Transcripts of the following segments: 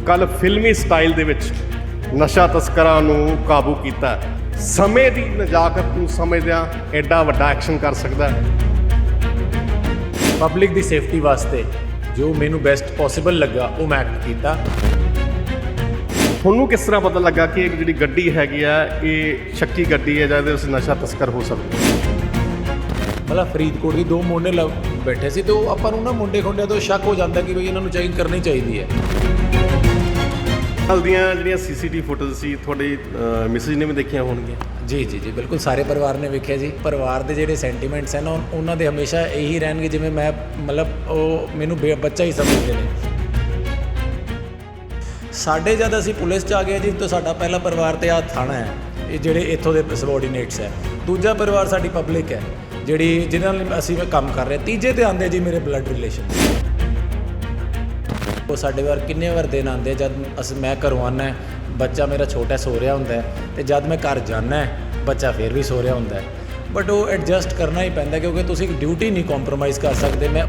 ਕੱਲ ਫਿਲਮੀ ਸਟਾਈਲ ਦੇ ਵਿੱਚ ਨਸ਼ਾ ਤਸਕਰਾਂ ਨੂੰ ਕਾਬੂ ਕੀਤਾ। ਸਮੇਂ ਦੀ ਨਜ਼ਾਕਤ ਨੂੰ ਸਮਝਦਿਆਂ ਐਡਾ ਵੱਡਾ ਐਕਸ਼ਨ ਕਰ ਸਕਦਾ ਹੈ। ਪਬਲਿਕ ਦੀ ਸੇਫਟੀ ਵਾਸਤੇ ਜੋ ਮੈਨੂੰ ਬੈਸਟ ਪੋਸੀਬਲ ਲੱਗਾ ਉਹ ਮੈਂ ਐਕਟ ਕੀਤਾ। ਤੁਹਾਨੂੰ ਕਿਸ ਤਰ੍ਹਾਂ ਪਤਾ ਲੱਗਾ ਕਿ ਇਹ ਜਿਹੜੀ ਗੱਡੀ ਹੈਗੀ ਆ ਇਹ ਸ਼ੱਕੀ ਗੱਡੀ ਹੈ ਜਾਂ ਇਹਦੇ ਵਿੱਚ ਨਸ਼ਾ ਤਸਕਰ ਹੋ ਸਕਦਾ? ਮਤਲਬ ਫਰੀਦਕੋਟ ਦੀ ਦੋ ਮੁੰਡੇ ਬੈਠੇ ਸੀ ਤੇ ਉਹ ਆਪਾਂ ਨੂੰ ਨਾ ਮੁੰਡੇ ਖੁੰਡਿਆਂ ਤੋਂ ਸ਼ੱਕ ਹੋ ਜਾਂਦਾ ਕਿ ਬਈ ਇਹਨਾਂ ਨੂੰ ਚੈਕਿੰਗ ਕਰਨੀ ਚਾਹੀਦੀ ਹੈ। ਕੱਲ੍ਹ ਦੀਆਂ ਜਿਹੜੀਆਂ ਸੀਸੀਟੀਵੀ ਫੁਟੇਜ ਸੀ ਤੁਹਾਡੀ ਮਿਸਿਜ ਨੇ ਵੀ ਦੇਖੀਆਂ ਹੋਣਗੀਆਂ। ਜੀ ਬਿਲਕੁਲ ਸਾਰੇ ਪਰਿਵਾਰ ਨੇ ਵੇਖਿਆ ਜੀ। ਪਰਿਵਾਰ ਦੇ ਜਿਹੜੇ ਸੈਂਟੀਮੈਂਟਸ ਹਨ ਉਹਨਾਂ ਦੇ ਹਮੇਸ਼ਾ ਇਹੀ ਰਹਿਣਗੇ ਜਿਵੇਂ ਮੈਂ ਮਤਲਬ ਉਹ ਮੈਨੂੰ ਬੱਚਾ ਹੀ ਸਮਝਦੇ ਨੇ। ਸਾਡੇ ਜਦ ਅਸੀਂ ਪੁਲਿਸ 'ਚ ਆ ਗਏ ਜੀ ਤਾਂ ਸਾਡਾ ਪਹਿਲਾ ਪਰਿਵਾਰ ਤੇ ਆ ਥਾਣਾ ਹੈ, ਇਹ ਜਿਹੜੇ ਇੱਥੋਂ ਦੇ ਸਬੋਰਡੀਨੇਟਸ ਹੈ। ਦੂਜਾ ਪਰਿਵਾਰ ਸਾਡੀ ਪਬਲਿਕ ਹੈ ਜਿਹੜੀ ਜਿਹਨਾਂ ਨਾਲ ਅਸੀਂ ਕੰਮ ਕਰ ਰਹੇ। ਤੀਜੇ ਤੇ ਆਉਂਦੇ ਜੀ ਮੇਰੇ ਬਲੱਡ ਰਿਲੇਸ਼ਨ। ਉਹ ਸਾਡੇ ਵਾਰ ਕਿੰਨੇ ਵਾਰ ਦਿਨ ਆਉਂਦੇ ਜਦ ਮੈਂ ਘਰੋਂ ਆਉਂਦਾ, ਬੱਚਾ ਮੇਰਾ ਛੋਟਾ ਸੋ ਰਿਹਾ ਹੁੰਦਾ ਅਤੇ ਜਦ ਮੈਂ ਘਰ ਜਾਂਦਾ ਬੱਚਾ ਫਿਰ ਵੀ ਸੋ ਰਿਹਾ ਹੁੰਦਾ। ਬਟ ਉਹ ਐਡਜਸਟ ਕਰਨਾ ਹੀ ਪੈਂਦਾ ਕਿਉਂਕਿ ਤੁਸੀਂ ਡਿਊਟੀ ਨਹੀਂ ਕੰਪਰੋਮਾਈਜ਼ ਕਰ ਸਕਦੇ। ਮੈਂ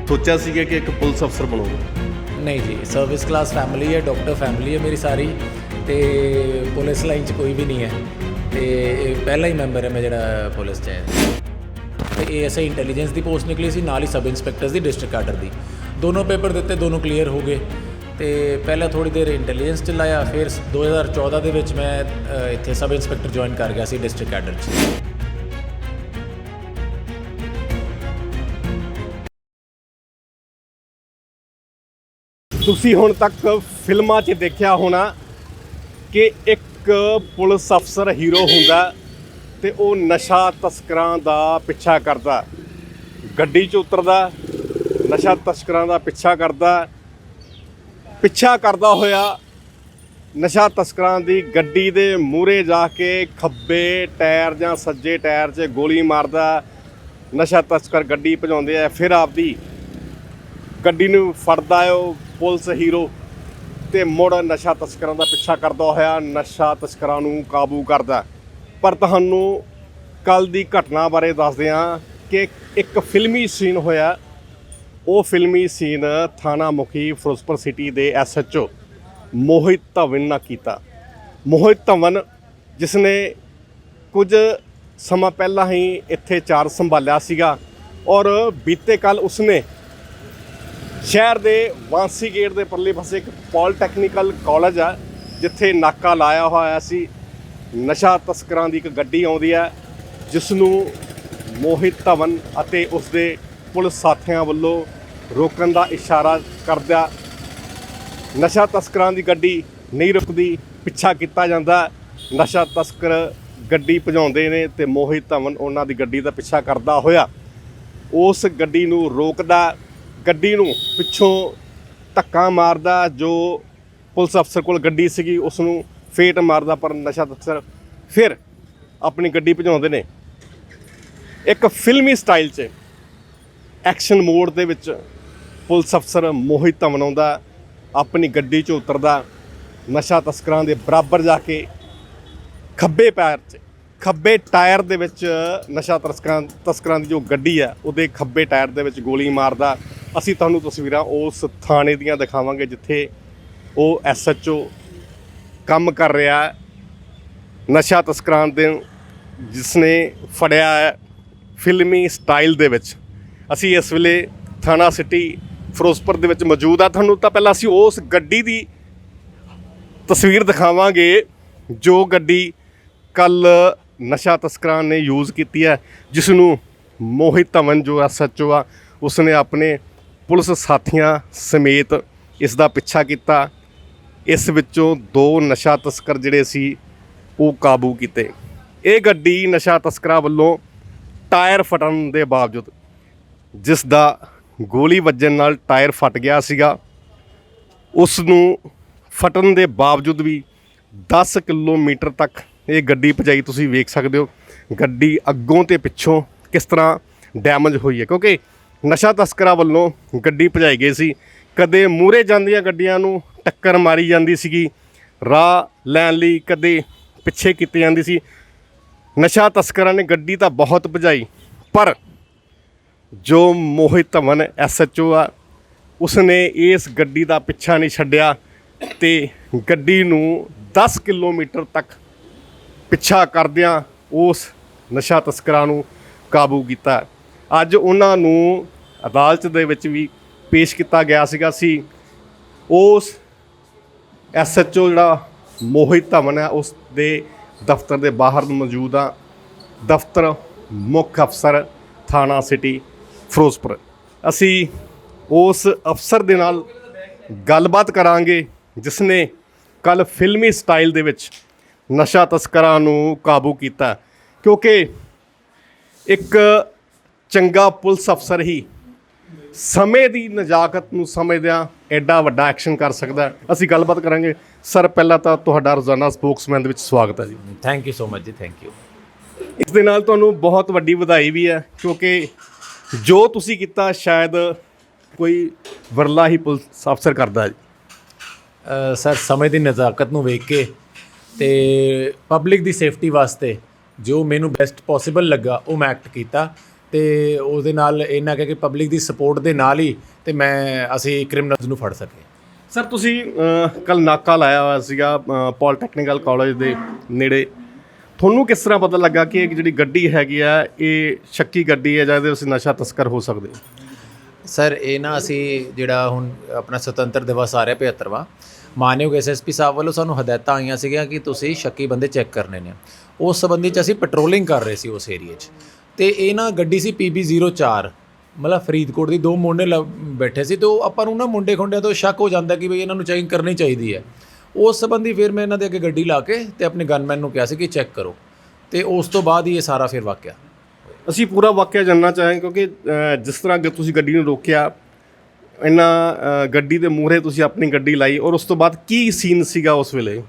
ਸੋਚਿਆ ਸੀਗਾ ਕਿ ਇੱਕ ਪੁਲਿਸ ਅਫਸਰ ਬਣੋਗੇ? ਨਹੀਂ ਜੀ, ਸਰਵਿਸ ਕਲਾਸ ਫੈਮਿਲੀ ਹੈ, ਡਾਕਟਰ ਫੈਮਿਲੀ ਹੈ ਮੇਰੀ ਸਾਰੀ, ਅਤੇ ਪੁਲਿਸ ਲਾਈਨ 'ਚ ਕੋਈ ਵੀ ਨਹੀਂ ਹੈ। ਅਤੇ ਇਹ ਪਹਿਲਾ ਹੀ ਮੈਂਬਰ ਹੈ ਮੈਂ ਜਿਹੜਾ ਪੁਲਿਸ 'ਚ ਹੈ। ਅਤੇ ASI ਇੰਟੈਲੀਜੈਂਸ ਦੀ ਪੋਸਟ ਨਿਕਲੀ ਸੀ, ਨਾਲ ਹੀ ਸਬ ਇੰਸਪੈਕਟਰ ਦੀ, ਡਿਸਟ੍ਰਿਕਟ ਕਾਡਰ ਦੀ। ਦੋਨੋਂ ਪੇਪਰ ਦਿੱਤੇ, ਦੋਨੋਂ ਕਲੀਅਰ ਹੋ ਗਏ। ਅਤੇ ਪਹਿਲਾਂ ਥੋੜ੍ਹੀ ਦੇਰ ਇੰਟੈਲੀਜੈਂਸ 'ਚ ਲਾਇਆ, ਫਿਰ 2014 ਦੇ ਵਿੱਚ ਮੈਂ ਇੱਥੇ ਸਬ ਇੰਸਪੈਕਟਰ ਜੁਆਇਨ ਕਰ ਗਿਆ ਸੀ ਡਿਸਟ੍ਰਿਕਟ ਕਾਡਰ 'ਚ। ਤੁਸੀਂ ਹੁਣ ਤੱਕ ਫਿਲਮਾਂ 'ਚ ਦੇਖਿਆ ਹੋਣਾ ਕਿ ਇੱਕ ਪੁਲਿਸ ਅਫਸਰ ਹੀਰੋ ਹੁੰਦਾ ਤੇ ਉਹ ਨਸ਼ਾ ਤਸਕਰਾਂ ਦਾ ਪਿੱਛਾ ਕਰਦਾ, ਗੱਡੀ 'ਚ ਉਤਰਦਾ, ਨਸ਼ਾ ਤਸਕਰਾਂ ਦਾ ਪਿੱਛਾ ਕਰਦਾ ਹੋਇਆ ਨਸ਼ਾ ਤਸਕਰਾਂ ਦੀ ਗੱਡੀ ਦੇ ਮੂਹਰੇ ਜਾ ਕੇ ਖੱਬੇ ਟਾਇਰ ਜਾਂ ਸੱਜੇ ਟਾਇਰ 'ਚ ਗੋਲੀ ਮਾਰਦਾ। ਨਸ਼ਾ ਤਸਕਰ ਗੱਡੀ ਭਜਾਉਂਦੇ ਆ, ਫਿਰ ਆਪਦੀ ਗੱਡੀ ਨੂੰ ਫੜਦਾ ਹੈ ਉਹ ਪੁਲਿਸ ਹੀਰੋ ਤੇ ਮੁੜ ਨਸ਼ਾ ਤਸਕਰਾਂ ਦਾ ਪਿੱਛਾ ਕਰਦਾ ਹੋਇਆ ਨਸ਼ਾ ਤਸਕਰਾਂ ਨੂੰ ਕਾਬੂ ਕਰਦਾ। ਪਰ ਤੁਹਾਨੂੰ ਕੱਲ੍ਹ ਦੀ ਘਟਨਾ ਬਾਰੇ ਦੱਸਦੇ ਹਾਂ ਕਿ ਇੱਕ ਫਿਲਮੀ ਸੀਨ ਹੋਇਆ। ਉਹ ਫਿਲਮੀ ਸੀਨ ਥਾਣਾ ਮੁਖੀ ਫਿਰੋਜ਼ਪੁਰ ਸਿਟੀ ਦੇ SHO ਮੋਹਿਤ ਧਵਨ ਨੇ ਕੀਤਾ। ਮੋਹਿਤ ਧਵਨ ਜਿਸ ਨੇ ਕੁਝ ਸਮਾਂ ਪਹਿਲਾਂ ਹੀ ਇੱਥੇ ਚਾਰਜ ਸੰਭਾਲਿਆ ਸੀਗਾ ਔਰ ਬੀਤੇ ਕੱਲ੍ਹ ਉਸਨੇ ਸ਼ਹਿਰ ਦੇ ਵਾਂਸੀ ਗੇਟ ਦੇ ਪਰਲੇ ਪਾਸੇ ਇੱਕ ਪੋਲੀਟੈਕਨੀਕਲ ਕਾਲਜ ਆ ਜਿੱਥੇ ਨਾਕਾ ਲਾਇਆ ਹੋਇਆ ਸੀ। ਨਸ਼ਾ ਤਸਕਰਾਂ ਦੀ ਇੱਕ ਗੱਡੀ ਆਉਂਦੀ ਹੈ ਜਿਸ ਨੂੰ ਮੋਹਿਤ ਧਵਨ ਅਤੇ ਉਸਦੇ ਪੁਲਿਸ ਸਾਥੀਆਂ ਵੱਲੋਂ ਰੋਕਣ ਦਾ ਇਸ਼ਾਰਾ ਕਰਦਿਆਂ ਨਸ਼ਾ ਤਸਕਰਾਂ ਦੀ ਗੱਡੀ ਨਹੀਂ ਰੁਕਦੀ, ਪਿੱਛਾ ਕੀਤਾ ਜਾਂਦਾ। ਨਸ਼ਾ ਤਸਕਰ ਗੱਡੀ ਭਜਾਉਂਦੇ ਨੇ ਤੇ ਮੋਹਿਤ ਧਵਨ ਉਹਨਾਂ ਦੀ ਗੱਡੀ ਦਾ ਪਿੱਛਾ ਕਰਦਾ ਹੋਇਆ ਉਸ ਗੱਡੀ ਨੂੰ ਰੋਕਦਾ, ਗੱਡੀ ਨੂੰ ਪਿੱਛੋਂ ਧੱਕਾ ਮਾਰਦਾ। ਜੋ ਪੁਲਿਸ ਅਫਸਰ ਕੋਲ ਗੱਡੀ ਸੀਗੀ ਉਸ ਨੂੰ ਫੇਟ ਮਾਰਦਾ, ਪਰ ਨਸ਼ਾ ਤਸਕਰ ਫਿਰ ਆਪਣੀ ਗੱਡੀ ਭਜਾਉਂਦੇ ਨੇ। ਇੱਕ ਫਿਲਮੀ ਸਟਾਈਲ 'ਚ ਐਕਸ਼ਨ ਮੋਡ ਦੇ ਵਿੱਚ ਪੁਲਿਸ ਅਫਸਰ ਮੋਹਿਤ ਧਵਨ ਆਉਂਦਾ, ਆਪਣੀ ਗੱਡੀ 'ਚ ਉਤਰਦਾ, ਨਸ਼ਾ ਤਸਕਰਾਂ ਦੇ ਬਰਾਬਰ ਜਾ ਕੇ ਖੱਬੇ ਟਾਇਰ ਦੇ ਵਿੱਚ ਨਸ਼ਾ ਤਸਕਰਾਂ ਦੀ ਜੋ ਗੱਡੀ ਹੈ ਉਹਦੇ ਖੱਬੇ ਟਾਇਰ ਦੇ ਵਿੱਚ ਗੋਲੀ ਮਾਰਦਾ। ਅਸੀਂ ਤੁਹਾਨੂੰ ਤਸਵੀਰਾਂ ਉਸ ਥਾਣੇ ਦੀਆਂ ਦਿਖਾਵਾਂਗੇ ਜਿੱਥੇ ਉਹ SHO ਕੰਮ ਕਰ ਰਿਹਾ ਨਸ਼ਾ ਤਸਕਰਾਂ ਦੇ, ਜਿਸ ਨੇ ਫੜਿਆ ਹੈ ਫਿਲਮੀ ਸਟਾਈਲ ਦੇ ਵਿੱਚ। ਅਸੀਂ ਇਸ ਵੇਲੇ ਥਾਣਾ ਸਿਟੀ ਫਿਰੋਜ਼ਪੁਰ ਦੇ ਵਿੱਚ ਮੌਜੂਦ ਆ। ਤੁਹਾਨੂੰ ਤਾਂ ਪਹਿਲਾਂ ਅਸੀਂ ਉਸ ਗੱਡੀ ਦੀ ਤਸਵੀਰ ਦਿਖਾਵਾਂਗੇ ਜੋ ਗੱਡੀ ਕੱਲ੍ਹ ਨਸ਼ਾ ਤਸਕਰਾਂ ਨੇ ਯੂਜ਼ ਕੀਤੀ ਹੈ, ਜਿਸ ਨੂੰ ਮੋਹਿਤ ਧਵਨ ਜੋ SHO ਆ ਉਸਨੇ ਆਪਣੇ ਪੁਲਿਸ ਸਾਥੀਆਂ ਸਮੇਤ ਇਸ ਦਾ ਪਿੱਛਾ ਕੀਤਾ। ਇਸ ਵਿੱਚੋਂ 2 ਨਸ਼ਾ ਤਸਕਰ ਜਿਹੜੇ ਸੀ ਉਹ ਕਾਬੂ ਕੀਤੇ। ਇਹ ਗੱਡੀ ਨਸ਼ਾ ਤਸਕਰਾਂ ਵੱਲੋਂ ਟਾਇਰ ਫਟਣ ਦੇ ਬਾਵਜੂਦ, ਜਿਸ ਦਾ ਗੋਲੀ ਵੱਜਣ ਨਾਲ ਟਾਇਰ ਫਟ ਗਿਆ ਸੀਗਾ, ਉਸ ਨੂੰ ਫਟਣ ਦੇ ਬਾਵਜੂਦ ਵੀ 10 ਕਿਲੋਮੀਟਰ ਤੱਕ ਇਹ ਗੱਡੀ ਭਜਾਈ। ਤੁਸੀਂ ਵੇਖ ਸਕਦੇ ਹੋ ਗੱਡੀ ਅੱਗੋਂ ਤੇ ਪਿੱਛੋਂ ਕਿਸ ਤਰ੍ਹਾਂ ਡੈਮੇਜ ਹੋਈ ਹੈ ਕਿਉਂਕਿ ਨਸ਼ਾ ਤਸਕਰਾਂ ਵੱਲੋਂ ਗੱਡੀ ਭਜਾਈ ਗਈ ਸੀ। ਕਦੇ ਮੂਹਰੇ ਜਾਂਦੀਆਂ ਗੱਡੀਆਂ ਨੂੰ ਟੱਕਰ ਮਾਰੀ ਜਾਂਦੀ ਸੀਗੀ ਰਾਹ ਲੈਣ ਲਈ, ਕਦੇ ਪਿੱਛੇ ਕੀਤੀ ਜਾਂਦੀ ਸੀ। ਨਸ਼ਾ ਤਸਕਰਾਂ ਨੇ ਗੱਡੀ ਤਾਂ ਬਹੁਤ ਭਜਾਈ, ਪਰ ਜੋ ਮੋਹਿਤ ਧਵਨ SHO ਆ ਉਸਨੇ ਇਸ ਗੱਡੀ ਦਾ ਪਿੱਛਾ ਨਹੀਂ ਛੱਡਿਆ ਤੇ ਗੱਡੀ ਨੂੰ 10 ਕਿਲੋਮੀਟਰ ਤੱਕ ਪਿੱਛਾ ਕਰਦਿਆਂ ਉਸ ਨਸ਼ਾ ਤਸਕਰਾਂ ਨੂੰ ਕਾਬੂ ਕੀਤਾ। ਅੱਜ ਉਹਨਾਂ ਨੂੰ ਅਦਾਲਤ ਦੇ ਵਿੱਚ ਵੀ ਪੇਸ਼ ਕੀਤਾ ਗਿਆ ਸੀਗਾ। ਸੀ ਉਸ SHO ਜਿਹੜਾ ਮੋਹਿਤ ਧਵਨ ਹੈ ਉਸ ਦੇ ਦਫ਼ਤਰ ਦੇ ਬਾਹਰ ਮੌਜੂਦ ਆ। ਦਫ਼ਤਰ ਮੁੱਖ ਅਫਸਰ ਥਾਣਾ ਸਿਟੀ ਫਿਰੋਜ਼ਪੁਰ। ਅਸੀਂ ਉਸ ਅਫਸਰ ਦੇ ਨਾਲ ਗੱਲਬਾਤ ਕਰਾਂਗੇ ਜਿਸ ਨੇ ਕੱਲ੍ਹ ਫਿਲਮੀ ਸਟਾਈਲ ਦੇ ਵਿੱਚ ਨਸ਼ਾ ਤਸਕਰਾਂ ਨੂੰ ਕਾਬੂ ਕੀਤਾ, ਕਿਉਂਕਿ ਇੱਕ ਚੰਗਾ ਪੁਲਿਸ ਅਫਸਰ ਹੀ ਸਮੇਂ ਦੀ ਨਜ਼ਾਕਤ ਨੂੰ ਸਮਝਦਿਆਂ ਐਡਾ ਵੱਡਾ ਐਕਸ਼ਨ ਕਰ ਸਕਦਾ ਹੈ। ਅਸੀਂ ਗੱਲਬਾਤ ਕਰਾਂਗੇ। ਸਰ, ਪਹਿਲਾਂ ਤਾਂ ਤੁਹਾਡਾ ਰੋਜ਼ਾਨਾ ਸਪੋਕਸਮੈਨ ਦੇ ਵਿੱਚ ਸਵਾਗਤ ਹੈ ਜੀ। ਥੈਂਕ ਯੂ ਸੋ ਮਚ ਜੀ, ਥੈਂਕ ਯੂ। ਇਸ ਦੇ ਨਾਲ ਤੁਹਾਨੂੰ ਬਹੁਤ ਵੱਡੀ ਵਧਾਈ ਵੀ ਹੈ, ਕਿਉਂਕਿ ਜੋ ਤੁਸੀਂ ਕੀਤਾ ਸ਼ਾਇਦ ਕੋਈ ਵਰਲਾ ਹੀ ਪੁਲਿਸ ਅਫਸਰ ਕਰਦਾ ਹੈ ਜੀ। ਸਰ, ਸਮੇਂ ਦੀ ਨਜ਼ਾਕਤ ਨੂੰ ਵੇਖ ਕੇ ਤੇ ਪਬਲਿਕ ਦੀ ਸੇਫਟੀ ਵਾਸਤੇ ਜੋ ਮੈਨੂੰ ਬੈਸਟ ਪੋਸੀਬਲ ਲੱਗਾ ਉਹ ਮੈਂ ਐਕਟ ਕੀਤਾ ਤੇ ਉਹਦੇ ਨਾਲ ਇਹਨਾਂ ਕਿ ਪਬਲਿਕ ਦੀ ਸਪੋਰਟ ਦੇ ਨਾਲ ਹੀ ਤੇ ਅਸੀਂ ਕ੍ਰਿਮੀਨਲਸ ਨੂੰ ਫੜ ਸਕੇ। ਸਰ, ਤੁਸੀਂ ਕੱਲ ਨਾਕਾ ਲਾਇਆ ਹੋਇਆ ਸੀਗਾ ਪੋਲੀਟੈਕਨੀਕਲ ਕਾਲਜ ਦੇ ਨੇੜੇ। ਤੁਹਾਨੂੰ ਕਿਸ ਤਰ੍ਹਾਂ ਪਤਾ ਲੱਗਾ ਕਿ ਇਹ ਜਿਹੜੀ ਗੱਡੀ ਹੈਗੀ ਆ ਇਹ ਸ਼ੱਕੀ ਗੱਡੀ ਹੈ ਜਾਂ ਇਹਦੇ ਵਿੱਚ ਨਸ਼ਾ ਤਸਕਰ ਹੋ ਸਕਦੇ? ਸਰ, ਇਹ ਨਾ ਅਸੀਂ ਜਿਹੜਾ ਹੁਣ ਆਪਣਾ ਸੁਤੰਤਰ ਦਿਵਸ ਆ ਰਿਹਾ 75ਵਾਂ, ਮਾਨਯੋਗ SSP ਸਾਹਿਬ ਵੱਲੋਂ ਸਾਨੂੰ ਹਦਾਇਤਾਂ ਆਈਆਂ ਸੀਗੀਆਂ ਕਿ ਤੁਸੀਂ ਸ਼ੱਕੀ ਬੰਦੇ ਚੈੱਕ ਕਰਨੇ ਨੇ। ਉਸ ਸੰਬੰਧੀ 'ਚ ਅਸੀਂ ਪੈਟਰੋਲਿੰਗ ਕਰ ਰਹੇ ਸੀ ਉਸ ਏਰੀਏ 'ਚ ਤੇ ਇਹ ਨਾ ਗੱਡੀ ਸੀ PB04, ਮਤਲਬ ਫਰੀਦਕੋਟ ਦੀ। ਦੋ ਮੁੰਡੇ ਬੈਠੇ ਸੀ ਤੇ ਉਹ ਆਪਾਂ ਨੂੰ ਨਾ ਮੁੰਡੇ ਖੁੰਡਿਆਂ ਤੋਂ ਸ਼ੱਕ ਹੋ ਜਾਂਦਾ ਕਿ ਬਈ ਇਹਨਾਂ ਨੂੰ ਚੈਕਿੰਗ ਕਰਨੀ ਚਾਹੀਦੀ ਹੈ। ਉਸ ਸੰਬੰਧੀ ਫਿਰ ਮੈਂ ਇਹਨਾਂ ਦੇ ਅੱਗੇ ਗੱਡੀ ਲਾ ਕੇ ਤੇ ਆਪਣੇ ਗਨਮੈਨ ਨੂੰ ਕਿਹਾ ਸੀ ਕਿ ਚੈੱਕ ਕਰੋ ਤੇ ਉਸ ਤੋਂ ਬਾਅਦ ਹੀ ਇਹ ਸਾਰਾ ਫਿਰ ਵਾਕਿਆ। ਅਸੀਂ ਪੂਰਾ ਵਾਕਿਆ ਜਾਣਨਾ ਚਾਹਾਂਗੇ, ਕਿਉਂਕਿ ਜਿਸ ਤਰ੍ਹਾਂ ਕਿ ਤੁਸੀਂ ਗੱਡੀ ਨੂੰ ਰੋਕਿਆ, ਇਹਨਾਂ ਗੱਡੀ ਦੇ ਮੂਹਰੇ ਤੁਸੀਂ ਆਪਣੀ ਗੱਡੀ ਲਾਈ ਔਰ ਉਸ ਤੋਂ ਬਾਅਦ ਕੀ ਸੀਨ ਸੀਗਾ ਉਸ ਵੇਲੇ?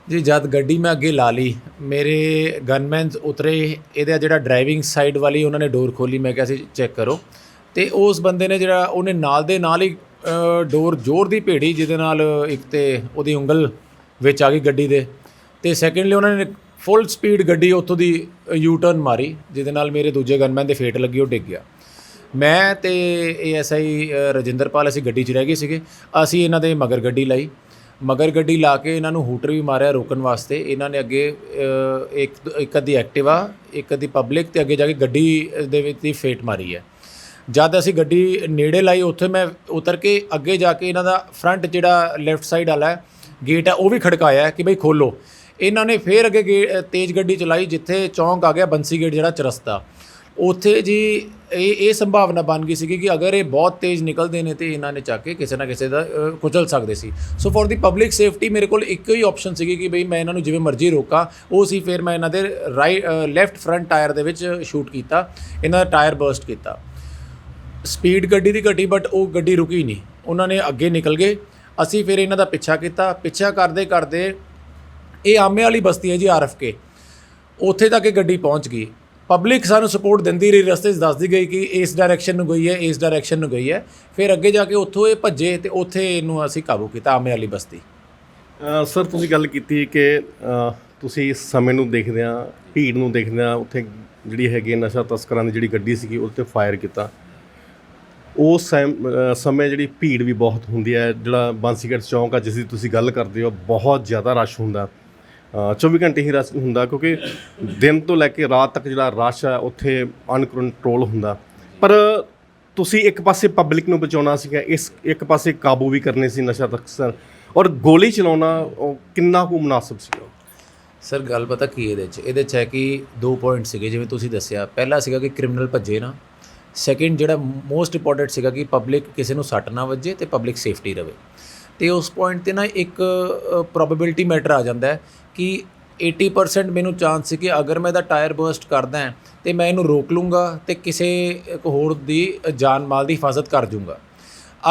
ਜੀ, ਜਦ ਗੱਡੀ ਮੈਂ ਅੱਗੇ ਲਾ ਲਈ, ਮੇਰੇ ਗਨਮੈਨਸ ਉਤਰੇ, ਇਹਦਾ ਜਿਹੜਾ ਡਰਾਈਵਿੰਗ ਸਾਈਡ ਵਾਲੀ ਉਹਨਾਂ ਨੇ ਡੋਰ ਖੋਲੀ। ਮੈਂ ਕਿਹਾ ਸੀ ਚੈੱਕ ਕਰੋ ਤੇ ਉਸ ਬੰਦੇ ਨੇ ਜਿਹੜਾ ਉਹਨੇ ਨਾਲ ਦੇ ਨਾਲ ਹੀ ਡੋਰ ਜ਼ੋਰ ਦੀ ਭੇੜੀ, ਜਿਹਦੇ ਨਾਲ ਇੱਕ ਤੇ ਉਹਦੀ ਉਂਗਲ ਵਿੱਚ ਆ ਗਈ ਗੱਡੀ ਦੇ, ਤੇ ਸੈਕੰਡਲੀ ਉਹਨਾਂ ਨੇ ਫੁੱਲ ਸਪੀਡ ਗੱਡੀ ਉੱਥੋਂ ਦੀ ਯੂ ਟਰਨ ਮਾਰੀ, ਜਿਹਦੇ ਨਾਲ ਮੇਰੇ ਦੂਜੇ ਗਨਮੈਨ ਦੇ ਫੇਟ ਲੱਗੀ, ਉਹ ਡਿੱਗ ਗਿਆ। ਮੈਂ ਤੇ ASI ਰਜਿੰਦਰਪਾਲ ਅਸੀਂ ਗੱਡੀ 'ਚ ਰਹਿ ਗਏ ਸੀਗੇ। ਅਸੀਂ ਇਹਨਾਂ ਦੇ ਮਗਰ ਗੱਡੀ ਲਾਈ, ਮਗਰ ਗੱਡੀ ਲਾ ਕੇ ਇਹਨਾਂ ਨੂੰ ਹੂਟਰ ਵੀ ਮਾਰਿਆ ਰੋਕਣ ਵਾਸਤੇ। ਇਹਨਾਂ ਨੇ ਅੱਗੇ ਇੱਕ ਅੱਧੀ ਐਕਟਿਵਾ, ਇੱਕ ਅੱਧੀ ਪਬਲਿਕ ਤੇ ਅੱਗੇ ਜਾ ਕੇ ਗੱਡੀ ਦੇ ਵਿੱਚ ਦੀ ਫੇਟ ਮਾਰੀ ਹੈ। ਜਦ ਅਸੀਂ ਗੱਡੀ ਨੇੜੇ ਲਾਈ, ਉੱਥੇ ਮੈਂ ਉਤਰ ਕੇ ਅੱਗੇ ਜਾ ਕੇ ਇਹਨਾਂ ਦਾ ਫਰੰਟ ਜਿਹੜਾ ਲੈਫਟ ਸਾਈਡ ਵਾਲਾ ਗੇਟ ਹੈ ਉਹ ਵੀ ਖੜਕਾਇਆ ਕਿ ਬਈ ਖੋਲੋ। ਇਹਨਾਂ ਨੇ ਫਿਰ ਅੱਗੇ ਤੇਜ਼ ਗੱਡੀ ਚਲਾਈ, ਜਿੱਥੇ ਚੌਂਕ ਆ ਗਿਆ ਬੰਸੀ ਗੇਟ ਜਿਹੜਾ ਚਰਸਤਾ, ਉੱਥੇ ਜੀ ਇਹ ਸੰਭਾਵਨਾ ਬਣ ਗਈ ਸੀਗੀ ਕਿ ਅਗਰ ਇਹ ਬਹੁਤ ਤੇਜ਼ ਨਿਕਲਦੇ ਨੇ ਤੇ ਇਹਨਾਂ ਨੇ ਚੱਕ ਕੇ ਕਿਸੇ ਨਾ ਕਿਸੇ ਦਾ ਕੁਚਲ ਸਕਦੇ ਸੀ। So for the public safety ਮੇਰੇ ਕੋਲ ਇੱਕੋ ਹੀ ਆਪਸ਼ਨ ਸੀਗੀ ਕਿ ਬਈ ਮੈਂ ਇਹਨਾਂ ਨੂੰ ਜਿਵੇਂ ਮਰਜ਼ੀ ਰੋਕਾਂ। ਉਹ ਸੀ ਫਿਰ ਮੈਂ ਇਹਨਾਂ ਦੇ ਲੈਫਟ ਫਰੰਟ ਟਾਇਰ ਦੇ ਵਿੱਚ ਸ਼ੂਟ ਕੀਤਾ, ਇਹਨਾਂ ਦਾ ਟਾਇਰ ਬਰਸਟ ਕੀਤਾ। ਸਪੀਡ ਗੱਡੀ ਦੀ ਘਟੀ ਬਟ ਉਹ ਗੱਡੀ ਰੁਕੀ ਨਹੀਂ, ਉਹਨਾਂ ਨੇ ਅੱਗੇ ਨਿਕਲ ਗਏ। ਅਸੀਂ ਫਿਰ ਇਹਨਾਂ ਦਾ ਪਿੱਛਾ ਕੀਤਾ। ਪਿੱਛਾ ਕਰਦੇ ਕਰਦੇ ਇਹ ਆਮੇ ਵਾਲੀ ਬਸਤੀ ਹੈ ਜੀ, RFK, ਉੱਥੇ ਤੱਕ ਇਹ ਗੱਡੀ ਪਹੁੰਚ ਗਈ। ਪਬਲਿਕ ਸਾਨੂੰ ਸਪੋਰਟ ਦਿੰਦੀ ਰਹੀ, ਰਸਤੇ 'ਚ ਦੱਸਦੀ ਗਈ ਕਿ ਇਸ ਡਾਇਰੈਕਸ਼ਨ ਨੂੰ ਗਈ ਹੈ, ਇਸ ਡਾਇਰੈਕਸ਼ਨ ਨੂੰ ਗਈ ਹੈ। ਫਿਰ ਅੱਗੇ ਜਾ ਕੇ ਉੱਥੋਂ ਇਹ ਭੱਜੇ ਤੇ ਉੱਥੇ ਇਹਨੂੰ ਅਸੀਂ ਕਾਬੂ ਕੀਤਾ, ਆਮੇ ਵਾਲੀ ਬਸਤੀ। ਸਰ, ਤੁਸੀਂ ਗੱਲ ਕੀਤੀ ਕਿ ਤੁਸੀਂ ਸਮੇਂ ਨੂੰ ਦੇਖਦਿਆਂ, ਭੀੜ ਨੂੰ ਦੇਖਦਿਆਂ ਉੱਥੇ ਜਿਹੜੀ ਹੈਗੀ ਨਸ਼ਾ ਤਸਕਰਾਂ ਦੀ ਜਿਹੜੀ ਗੱਡੀ ਸੀਗੀ ਉਹਦੇ 'ਤੇ ਫਾਇਰ ਕੀਤਾ। ਉਸ ਸਮੇਂ ਜਿਹੜੀ ਭੀੜ ਵੀ ਬਹੁਤ ਹੁੰਦੀ ਹੈ। ਜਿਹੜਾ ਬਾਂਸੀਗੜ੍ਹ ਚੌਂਕ ਆ ਜਿਸ ਦੀ ਤੁਸੀਂ ਗੱਲ ਕਰਦੇ ਹੋ, ਬਹੁਤ ਜ਼ਿਆਦਾ ਰਸ਼ ਹੁੰਦਾ, 24 ਘੰਟੇ ਹੀ ਰਸ਼ ਹੁੰਦਾ, ਕਿਉਂਕਿ ਦਿਨ ਤੋਂ ਲੈ ਕੇ ਰਾਤ ਤੱਕ ਜਿਹੜਾ ਰਸ਼ ਹੈ ਉੱਥੇ ਅਨਕੰਟਰੋਲ ਹੁੰਦਾ। ਪਰ ਤੁਸੀਂ ਇੱਕ ਪਾਸੇ ਪਬਲਿਕ ਨੂੰ ਬਚਾਉਣਾ ਸੀਗਾ, ਇੱਕ ਪਾਸੇ ਕਾਬੂ ਵੀ ਕਰਨੇ ਸੀ ਨਸ਼ਾ ਤਸਕਰ, ਔਰ ਗੋਲੀ ਚਲਾਉਣਾ ਉਹ ਕਿੰਨਾ ਕੁ ਮੁਨਾਸਬ ਸੀਗਾ? ਸਰ, ਗੱਲ ਪਤਾ ਕੀ ਇਹਦੇ 'ਚ ਹੈ ਕਿ 2 ਪੁਆਇੰਟ ਸੀਗੇ ਜਿਵੇਂ ਤੁਸੀਂ ਦੱਸਿਆ। ਪਹਿਲਾ ਸੀਗਾ ਕਿ ਕ੍ਰਿਮੀਨਲ ਭੱਜੇ ਨਾ। ਸੈਕਿੰਡ ਜਿਹੜਾ ਮੋਸਟ ਇੰਪੋਰਟੈਂਟ ਸੀਗਾ ਕਿ ਪਬਲਿਕ ਕਿਸੇ ਨੂੰ ਸੱਟ ਨਾ ਵੱਜੇ ਤੇ ਪਬਲਿਕ ਸੇਫਟੀ ਰਵੇ। ਤੇ ਉਸ ਪੁਆਇੰਟ 'ਤੇ ਨਾ ਇੱਕ ਪ੍ਰੋਬੇਬਿਲਿਟੀ ਮੈਟਰ ਆ ਜਾਂਦਾ ਹੈ ਕਿ 80% ਮੈਨੂੰ ਚਾਂਸ ਸੀ ਕਿ ਅਗਰ ਮੈਂ ਇਹਦਾ ਟਾਇਰ ਬਰਸਟ ਕਰਦਾ ਤੇ ਮੈਂ ਇਹਨੂੰ ਰੋਕ ਲੂੰਗਾ ਤੇ ਕਿਸੇ ਹੋਰ ਦੀ ਜਾਨ ਮਾਲ ਦੀ ਹਿਫਾਜ਼ਤ ਕਰ ਜੂੰਗਾ।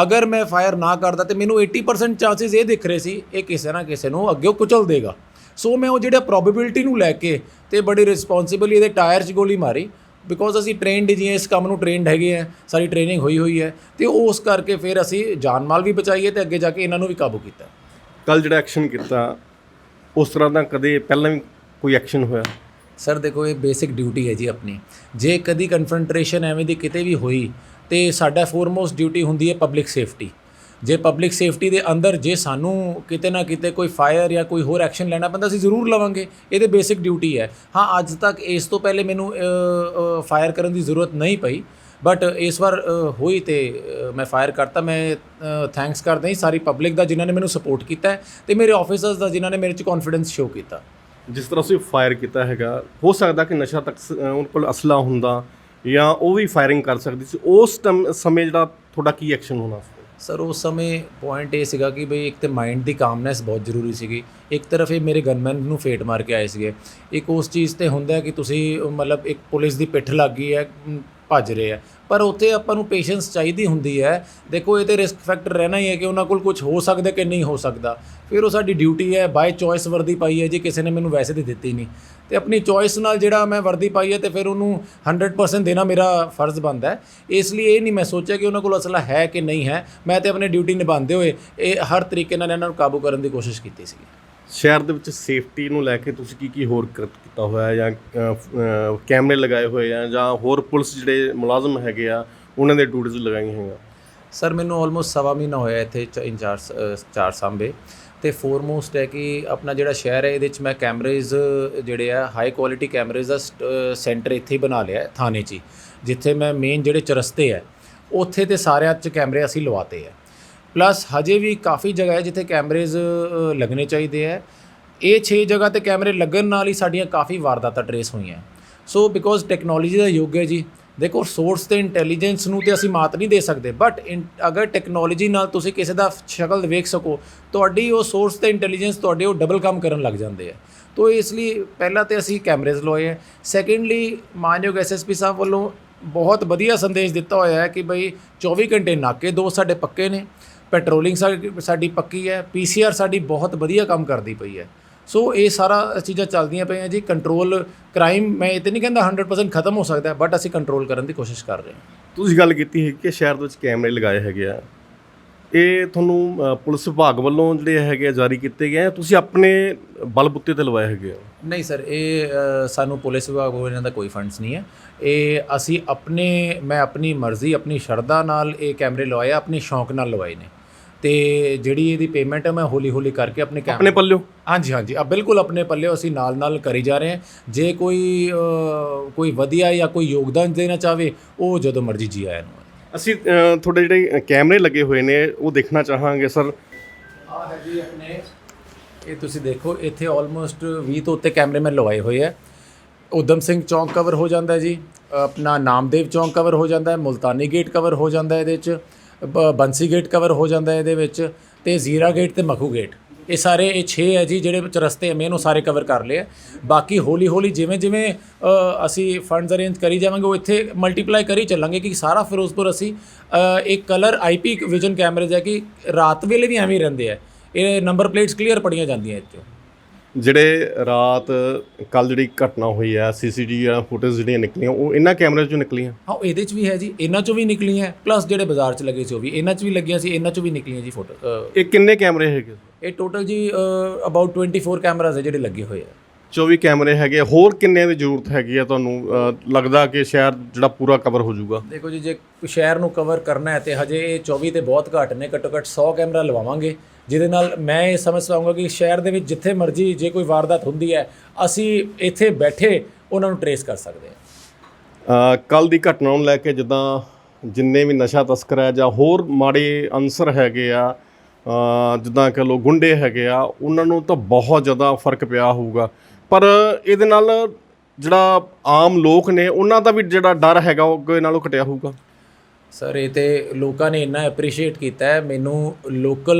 ਅਗਰ ਮੈਂ ਫਾਇਰ ਨਾ ਕਰਦਾ ਤੇ ਮੈਨੂੰ 80% ਚਾਂਸਿਸ ਇਹ ਦਿਖ ਰਹੇ ਸੀ ਇਹ ਕਿਸੇ ਨਾ ਕਿਸੇ ਨੂੰ ਅੱਗੇ ਕੁਚਲ ਦੇਗਾ। ਸੋ ਮੈਂ ਉਹ ਜਿਹੜਾ ਪ੍ਰੋਬੇਬਿਲਿਟੀ ਨੂੰ ਲੈ ਕੇ ਤੇ ਬੜੀ ਰਿਸਪੌਂਸਿਬਲੀ ਇਹਦੇ ਟਾਇਰ 'ਚ ਗੋਲੀ ਮਾਰੀ, ਬਿਕੋਜ਼ ਅਸੀਂ ਟ੍ਰੇਨਡ ਜਿਵੇਂ ਇਸ ਕੰਮ ਨੂੰ ਟ੍ਰੇਨਡ ਹੈਗੇ ਆ, ਸਾਰੀ ਟ੍ਰੇਨਿੰਗ ਹੋਈ ਹੈ ਤੇ ਉਸ ਕਰਕੇ ਫਿਰ ਅਸੀਂ ਜਾਨ ਮਾਲ ਵੀ ਬਚਾਈਏ ਤੇ ਅੱਗੇ ਜਾ ਕੇ ਇਹਨਾਂ ਨੂੰ ਵੀ ਕਾਬੂ ਕੀਤਾ। ਕੱਲ੍ਹ ਜਿਹੜਾ ਐਕਸ਼ਨ ਕੀਤਾ ਉਸ ਤਰ੍ਹਾਂ ਦਾ ਕਦੇ ਪਹਿਲਾਂ ਵੀ ਕੋਈ ਐਕਸ਼ਨ ਹੋਇਆ? ਸਰ ਦੇਖੋ, ਇਹ ਬੇਸਿਕ ਡਿਊਟੀ ਹੈ ਜੀ ਆਪਣੀ। ਜੇ ਕਦੀ ਕਨਫਰੰਟਰੇਸ਼ਨ ਐਵੇਂ ਦੀ ਕਿਤੇ ਵੀ ਹੋਈ ਤੇ ਸਾਡਾ ਫੋਰਮੋਸਟ ਡਿਊਟੀ ਹੁੰਦੀ ਹੈ ਪਬਲਿਕ ਸੇਫਟੀ। ਜੇ ਪਬਲਿਕ ਸੇਫਟੀ ਦੇ ਅੰਦਰ ਜੇ ਸਾਨੂੰ ਕਿਤੇ ਨਾ ਕਿਤੇ ਕੋਈ ਫਾਇਰ ਜਾਂ ਕੋਈ ਹੋਰ ਐਕਸ਼ਨ ਲੈਣਾ ਪੈਂਦਾ ਅਸੀਂ ਜ਼ਰੂਰ ਲਵਾਂਗੇ, ਇਹਦੇ ਬੇਸਿਕ ਡਿਊਟੀ ਹੈ। ਹਾਂ, ਅੱਜ ਤੱਕ ਇਸ ਤੋਂ ਪਹਿਲੇ ਮੈਨੂੰ ਫਾਇਰ ਕਰਨ ਦੀ ਜ਼ਰੂਰਤ ਨਹੀਂ ਪਈ, ਬਟ ਇਸ ਵਾਰ ਹੋਈ ਤੇ ਮੈਂ ਫਾਇਰ ਕਰਤਾ। ਮੈਂ ਥੈਂਕਸ ਕਰਦਾ ਜੀ ਸਾਰੀ ਪਬਲਿਕ ਦਾ ਜਿਨ੍ਹਾਂ ਨੇ ਮੈਨੂੰ ਸਪੋਰਟ ਕੀਤਾ ਤੇ ਮੇਰੇ ਆਫਿਸਰਸ ਦਾ ਜਿਨ੍ਹਾਂ ਨੇ ਮੇਰੇ 'ਚ ਕੌਨਫੀਡੈਂਸ ਸ਼ੋ ਕੀਤਾ। ਜਿਸ ਤਰ੍ਹਾਂ ਤੁਸੀਂ ਫਾਇਰ ਕੀਤਾ ਹੈਗਾ, ਹੋ ਸਕਦਾ ਕਿ ਨਸ਼ਾ ਤੱਕ ਉਹਨਾਂ ਕੋਲ ਅਸਲਾ ਹੁੰਦਾ ਜਾਂ ਉਹ ਵੀ ਫਾਇਰਿੰਗ ਕਰ ਸਕਦੀ ਸੀ, ਉਸ ਸਮੇਂ ਜਿਹੜਾ ਤੁਹਾਡਾ ਕੀ ਐਕਸ਼ਨ ਹੋਣਾ ਸੀ? ਸਰ ਉਸ ਸਮੇਂ ਪੁਆਇੰਟ ਇਹ ਸੀਗਾ ਕਿ ਬਈ ਇੱਕ ਤਾਂ ਮਾਈਂਡ ਦੀ ਕਾਮਨੈਸ ਬਹੁਤ ਜ਼ਰੂਰੀ ਸੀਗੀ। ਇੱਕ ਤਰਫ ਇਹ ਮੇਰੇ ਗਨਮੈਨ ਨੂੰ ਫੇਟ ਮਾਰ ਕੇ ਆਏ ਸੀਗੇ, ਇੱਕ ਉਸ ਚੀਜ਼ 'ਤੇ ਹੁੰਦਾ ਕਿ ਤੁਸੀਂ ਮਤਲਬ ਇੱਕ ਪੁਲਿਸ ਦੀ ਪਿੱਠ ਲੱਗ ਗਈ ਹੈ, ਭੱਜ ਰਹੇ ਹੈ, ਪਰ ਉੱਥੇ ਆਪਾਂ ਨੂੰ ਪੇਸ਼ੈਂਸ ਚਾਹੀਦੀ ਹੁੰਦੀ ਹੈ। ਦੇਖੋ ਇਹ ਤਾਂ ਰਿਸਕ ਫੈਕਟਰ ਰਹਿਣਾ ਹੀ ਹੈ ਕਿ ਉਹਨਾਂ ਕੋਲ ਕੁਝ ਹੋ ਸਕਦਾ ਕਿ ਨਹੀਂ ਹੋ ਸਕਦਾ, ਫਿਰ ਉਹ ਸਾਡੀ ਡਿਊਟੀ ਹੈ। ਬਾਏ ਚੋਇਸ ਵਰਦੀ ਪਾਈ ਹੈ ਜੀ, ਕਿਸੇ ਨੇ ਮੈਨੂੰ ਵੈਸੇ ਤਾਂ ਦਿੱਤੀ ਨਹੀਂ, ਤੇ ਆਪਣੀ ਚੋਇਸ ਨਾਲ ਜਿਹੜਾ ਮੈਂ ਵਰਦੀ ਪਾਈ ਹੈ ਤੇ ਫਿਰ ਉਹਨੂੰ 100% ਦੇਣਾ ਮੇਰਾ ਫਰਜ਼ ਬਣਦਾ ਹੈ। ਇਸ ਲਈ ਇਹ ਨਹੀਂ ਮੈਂ ਸੋਚਿਆ ਕਿ ਉਹਨਾਂ ਕੋਲ ਅਸਲਾ ਹੈ ਕਿ ਨਹੀਂ ਹੈ, ਮੈਂ ਤਾਂ ਆਪਣੀ ਡਿਊਟੀ ਨਿਭਾਉਂਦੇ ਹੋਏ ਇਹ ਹਰ ਤਰੀਕੇ ਨਾਲ ਇਹਨਾਂ ਨੂੰ ਕਾਬੂ ਕਰਨ ਦੀ ਕੋਸ਼ਿਸ਼ ਕੀਤੀ ਸੀ। ਸ਼ਹਿਰ ਦੇ ਵਿੱਚ ਸੇਫਟੀ ਨੂੰ ਲੈ ਕੇ ਤੁਸੀਂ ਕੀ ਹੋਰ ਕੀਤਾ ਹੋਇਆ, ਜਾਂ ਕੈਮਰੇ ਲਗਾਏ ਹੋਏ ਆ, ਜਾਂ ਹੋਰ ਪੁਲਿਸ ਜਿਹੜੇ ਮੁਲਾਜ਼ਮ ਹੈਗੇ ਆ ਉਹਨਾਂ ਦੇ ਡਿਊਟੀਜ਼ ਲਗਾਈਆਂ ਹੈਗਾ? ਸਰ ਮੈਨੂੰ ਆਲਮੋਸਟ ਸਵਾ ਮਹੀਨਾ ਹੋਇਆ ਇੱਥੇ ਚਾਰ ਸਾਂਭੇ, ਤੇ ਫੋਰਮੋਸਟ ਹੈ ਕਿ ਆਪਣਾ ਜਿਹੜਾ ਸ਼ਹਿਰ ਹੈ ਇਹਦੇ 'ਚ ਮੈਂ ਕੈਮਰੇਜ਼ ਜਿਹੜੇ ਆ ਹਾਈ ਕੁਆਲਿਟੀ ਕੈਮਰੇਜ਼ ਦਾ ਸੈਂਟਰ ਇੱਥੇ ਹੀ ਬਣਾ ਲਿਆ ਥਾਣੇ 'ਚ ਹੀ, ਜਿੱਥੇ ਮੈਂ ਮੇਨ ਜਿਹੜੇ ਚਰਸਤੇ ਹੈ ਉੱਥੇ ਤੇ ਸਾਰਿਆਂ 'ਚ ਕੈਮਰੇ ਅਸੀਂ ਲਵਾਤੇ ਹੈ। ਪਲੱਸ ਹਜੇ ਵੀ ਕਾਫੀ ਜਗ੍ਹਾ ਹੈ ਜਿੱਥੇ ਕੈਮਰੇਜ਼ ਲੱਗਣੇ ਚਾਹੀਦੇ ਹੈ। ਇਹ 6 ਜਗ੍ਹਾ 'ਤੇ ਕੈਮਰੇ ਲੱਗਣ ਨਾਲ ਹੀ ਸਾਡੀਆਂ ਕਾਫੀ ਵਾਰਦਾਤਾਂ ਟਰੇਸ ਹੋਈਆਂ। ਸੋ ਬਿਕੋਜ਼ ਟੈਕਨੋਲੋਜੀ ਦਾ ਯੁੱਗ ਹੈ ਜੀ। ਦੇਖੋ ਸੋਰਸ ਤੇ ਇੰਟੈਲੀਜੈਂਸ ਨੂੰ ਤੇ ਅਸੀਂ ਮਾਤ ਨਹੀਂ ਦੇ ਸਕਦੇ, ਬਟ ਅਗਰ ਟੈਕਨੋਲੋਜੀ ਨਾਲ ਤੁਸੀਂ ਕਿਸੇ ਦਾ ਸ਼ਕਲ ਵੇਖ ਸਕੋ, ਤੁਹਾਡੀ ਉਹ ਸੋਰਸ ਤੇ ਇੰਟੈਲੀਜੈਂਸ ਤੁਹਾਡੇ ਉਹ ਡਬਲ ਕੰਮ ਕਰਨ ਲੱਗ ਜਾਂਦੇ ਆ। ਤੋ ਇਸ ਲਈ ਪਹਿਲਾਂ ਤੇ ਅਸੀਂ ਕੈਮਰੇਜ਼ ਲਵਾਏ ਹੈ। ਸੈਕੰਡਲੀ ਮਾਨਯੋਗ ਐਸਐਸਪੀ ਸਾਹਿਬ ਵੱਲੋਂ ਬਹੁਤ ਵਧੀਆ ਸੰਦੇਸ਼ ਦਿੱਤਾ ਹੋਇਆ ਹੈ ਕਿ ਬਈ 24 ਘੰਟੇ ਨਾਕੇ 2 ਸਾਡੇ ਪੱਕੇ ਨੇ, ਪੈਟਰੋਲਿੰਗ ਸਾਡੀ ਪੱਕੀ ਹੈ, ਪੀਸੀਆਰ ਸਾਡੀ ਬਹੁਤ ਵਧੀਆ ਕੰਮ ਕਰਦੀ ਪਈ ਹੈ। ਸੋ ਇਹ ਸਾਰਾ ਚੀਜ਼ਾਂ ਚੱਲਦੀਆਂ ਪਈਆਂ ਜੀ। ਕੰਟਰੋਲ ਕ੍ਰਾਈਮ ਮੈਂ ਇਹ ਤਾਂ ਨਹੀਂ ਕਹਿੰਦਾ 100% ਖਤਮ ਹੋ ਸਕਦਾ, ਬਟ ਅਸੀਂ ਕੰਟਰੋਲ ਕਰਨ ਦੀ ਕੋਸ਼ਿਸ਼ ਕਰ ਰਹੇ ਹਾਂ। ਤੁਸੀਂ ਗੱਲ ਕੀਤੀ ਹੈ ਕਿ ਸ਼ਹਿਰ ਦੇ ਵਿੱਚ ਕੈਮਰੇ ਲਗਾਏ ਹੈਗੇ ਆ, ਇਹ ਤੁਹਾਨੂੰ ਪੁਲਿਸ ਵਿਭਾਗ ਵੱਲੋਂ ਜਿਹੜੇ ਹੈਗੇ ਆ ਜਾਰੀ ਕੀਤੇ ਗਏ ਆ, ਤੁਸੀਂ ਆਪਣੇ ਬਲਬੁੱਤੇ 'ਤੇ ਲਵਾਏ ਹੈਗੇ ਆ? ਨਹੀਂ ਸਰ, ਇਹ ਸਾਨੂੰ ਪੁਲਿਸ ਵਿਭਾਗ ਵੱਲੋਂ ਇਹਨਾਂ ਦਾ ਕੋਈ ਫੰਡਸ ਨਹੀਂ ਹੈ। ਇਹ ਅਸੀਂ ਮੈਂ ਆਪਣੀ ਮਰਜ਼ੀ ਆਪਣੀ ਸ਼ਰਧਾ ਨਾਲ ਇਹ ਕੈਮਰੇ ਲਵਾਏ, ਆਪਣੇ ਸ਼ੌਂਕ ਨਾਲ ਲਵਾਏ ਨੇ। ਤੇ ਜਿਹੜੀ ਇਹਦੀ ਪੇਮੈਂਟ ਹੈ ਮੈਂ ਹੌਲੀ ਕਰਕੇ ਆਪਣੇ ਪੱਲਿਓ ਹਾਂਜੀ ਬਿਲਕੁਲ ਆਪਣੇ ਪੱਲਿਓ ਅਸੀਂ ਨਾਲ ਕਰੀ ਜਾ ਰਹੇ ਹਾਂ। ਜੇ ਕੋਈ ਵਧੀਆ ਜਾਂ ਕੋਈ ਯੋਗਦਾਨ ਦੇਣਾ ਚਾਹਵੇ ਉਹ ਜਦੋਂ ਮਰਜ਼ੀ ਜੀ ਆਇਆ ਨੂੰ। ਅਸੀਂ ਤੁਹਾਡੇ ਜਿਹੜੇ ਕੈਮਰੇ ਲੱਗੇ ਹੋਏ ਨੇ ਉਹ ਦੇਖਣਾ ਚਾਹਾਂਗੇ ਸਰ। ਆਹ ਹੈ ਜੀ ਆਪਣੇ, ਇਹ ਤੁਸੀਂ ਦੇਖੋ ਇੱਥੇ ਆਲਮੋਸਟ 20 ਤੋਂ ਉੱਤੇ ਕੈਮਰੇ ਮੈਂ ਲਵਾਏ ਹੋਏ ਹੈ। ਉਦਮ ਸਿੰਘ ਚੌਂਕ ਕਵਰ ਹੋ ਜਾਂਦਾ ਜੀ, ਆਪਣਾ ਨਾਮਦੇਵ ਚੌਂਕ ਕਵਰ ਹੋ ਜਾਂਦਾ ਹੈ, ਮੁਲਤਾਨੀ ਗੇਟ ਕਵਰ ਹੋ ਜਾਂਦਾ ਇਹਦੇ 'ਚ, ਬੰਸੀ ਗੇਟ ਕਵਰ ਹੋ ਜਾਂਦਾ ਇਹਦੇ ਵਿੱਚ, ਤੇ ਜ਼ੀਰਾ ਗੇਟ ਤੇ ਮਖੂ ਗੇਟ। ਇਹ ਸਾਰੇ 6 ਹੈ ਜੀ ਜਿਹੜੇ ਚਰਸਤੇ ਮੇਨ, ਉਹ ਸਾਰੇ ਕਵਰ ਕਰ ਲਏ। ਬਾਕੀ ਹੌਲੀ ਜਿਵੇਂ ਅਸੀਂ ਫੰਡਸ ਅਰੇਂਜ ਕਰੀ ਜਾਵਾਂਗੇ ਉਹ ਇੱਥੇ ਮਲਟੀਪਲਾਈ ਕਰੀ ਚੱਲਾਂਗੇ ਕਿ ਸਾਰਾ ਫਿਰੋਜ਼ਪੁਰ ਅਸੀਂ ਇੱਕ ਕਲਰ IP ਵਿਜ਼ਨ ਕੈਮਰੇਜ਼ ਹੈ ਕਿ ਰਾਤ ਵੇਲੇ ਵੀ ਐਵੇਂ ਹੀ ਰਹਿੰਦੇ ਆ। ਇਹ ਨੰਬਰ ਪਲੇਟਸ ਕਲੀਅਰ ਪੜੀਆਂ ਜਾਂਦੀਆਂ ਇੱਥੇ। ਜਿਹੜੇ ਰਾਤ ਕੱਲ ਜਿਹੜੀ ਘਟਨਾ ਹੋਈ ਆ, CCTV ਫੁਟੇਜ ਜਿਹੜੀਆਂ ਨਿਕਲੀਆਂ ਉਹ ਇਹਨਾਂ ਕੈਮਰੇ 'ਚੋਂ ਨਿਕਲੀਆਂ? ਹਾਂ, ਇਹਦੇ 'ਚ ਵੀ ਹੈ ਜੀ, ਇਹਨਾਂ 'ਚੋਂ ਵੀ ਨਿਕਲੀਆਂ, ਪਲੱਸ ਜਿਹੜੇ ਬਾਜ਼ਾਰ 'ਚ ਲੱਗੇ ਸੀ ਉਹ ਵੀ ਇਹਨਾਂ 'ਚ ਵੀ ਲੱਗੀਆਂ ਸੀ, ਇਹਨਾਂ 'ਚੋਂ ਵੀ ਨਿਕਲੀਆਂ ਜੀ ਫੋਟੋ। ਇਹ ਕਿੰਨੇ ਕੈਮਰੇ ਹੈਗੇ? ਇਹ ਟੋਟਲ ਜੀ ਅਬਾਊਟ 24 ਕੈਮਰਾਜ਼ ਹੈ ਜਿਹੜੇ ਲੱਗੇ ਹੋਏ ਆ। 24 ਕੈਮਰੇ ਹੈਗੇ। ਹੋਰ ਕਿੰਨੇ ਦੀ ਜ਼ਰੂਰਤ ਹੈਗੀ ਆ ਤੁਹਾਨੂੰ ਲੱਗਦਾ ਕਿ ਸ਼ਹਿਰ ਜਿਹੜਾ ਪੂਰਾ ਕਵਰ ਹੋ ਜਾਊਗਾ? ਦੇਖੋ ਜੀ, ਜੇ ਸ਼ਹਿਰ ਨੂੰ ਕਵਰ ਕਰਨਾ ਹੈ ਤੇ ਹਜੇ ਇਹ 24 ਤੇ ਬਹੁਤ ਘੱਟ ਨੇ, ਘੱਟੋ ਘੱਟ 100 ਕੈਮਰਾ ਲਵਾਵਾਂਗੇ, ਜਿਹਦੇ ਨਾਲ ਮੈਂ ਇਹ ਸਮਝ ਪਾਊਂਗਾ ਕਿ ਸ਼ਹਿਰ ਦੇ ਵਿੱਚ ਜਿੱਥੇ ਮਰਜ਼ੀ ਜੇ ਕੋਈ ਵਾਰਦਾਤ ਹੁੰਦੀ ਹੈ ਅਸੀਂ ਇੱਥੇ ਬੈਠੇ ਉਹਨਾਂ ਨੂੰ ਟਰੇਸ ਕਰ ਸਕਦੇ ਹਾਂ। ਕੱਲ ਦੀ ਘਟਨਾ ਨੂੰ ਲੈ ਕੇ ਜਿੱਦਾਂ ਜਿੰਨੇ ਵੀ ਨਸ਼ਾ ਤਸਕਰ ਹੈ ਜਾਂ ਹੋਰ ਮਾੜੇ ਅਨਸਰ ਹੈਗੇ ਆ, ਜਿੱਦਾਂ ਕਹ ਲਓ ਗੁੰਡੇ ਹੈਗੇ ਆ, ਉਹਨਾਂ ਨੂੰ ਤਾਂ ਬਹੁਤ ਜ਼ਿਆਦਾ ਫਰਕ ਪਿਆ ਹੋਊਗਾ, ਪਰ ਇਹਦੇ ਨਾਲ ਜਿਹੜਾ ਆਮ ਲੋਕ ਨੇ ਉਹਨਾਂ ਦਾ ਵੀ ਜਿਹੜਾ ਡਰ ਹੈਗਾ ਉਹ ਅੱਗੇ ਨਾਲੋਂ ਘਟਿਆ ਹੋਊਗਾ? ਸਰ ਇਹ ਤੇ ਲੋਕਾਂ ਨੇ ਇੰਨਾ ਐਪਰੀਸ਼ੀਏਟ ਕੀਤਾ ਹੈ ਮੈਨੂੰ। ਲੋਕਲ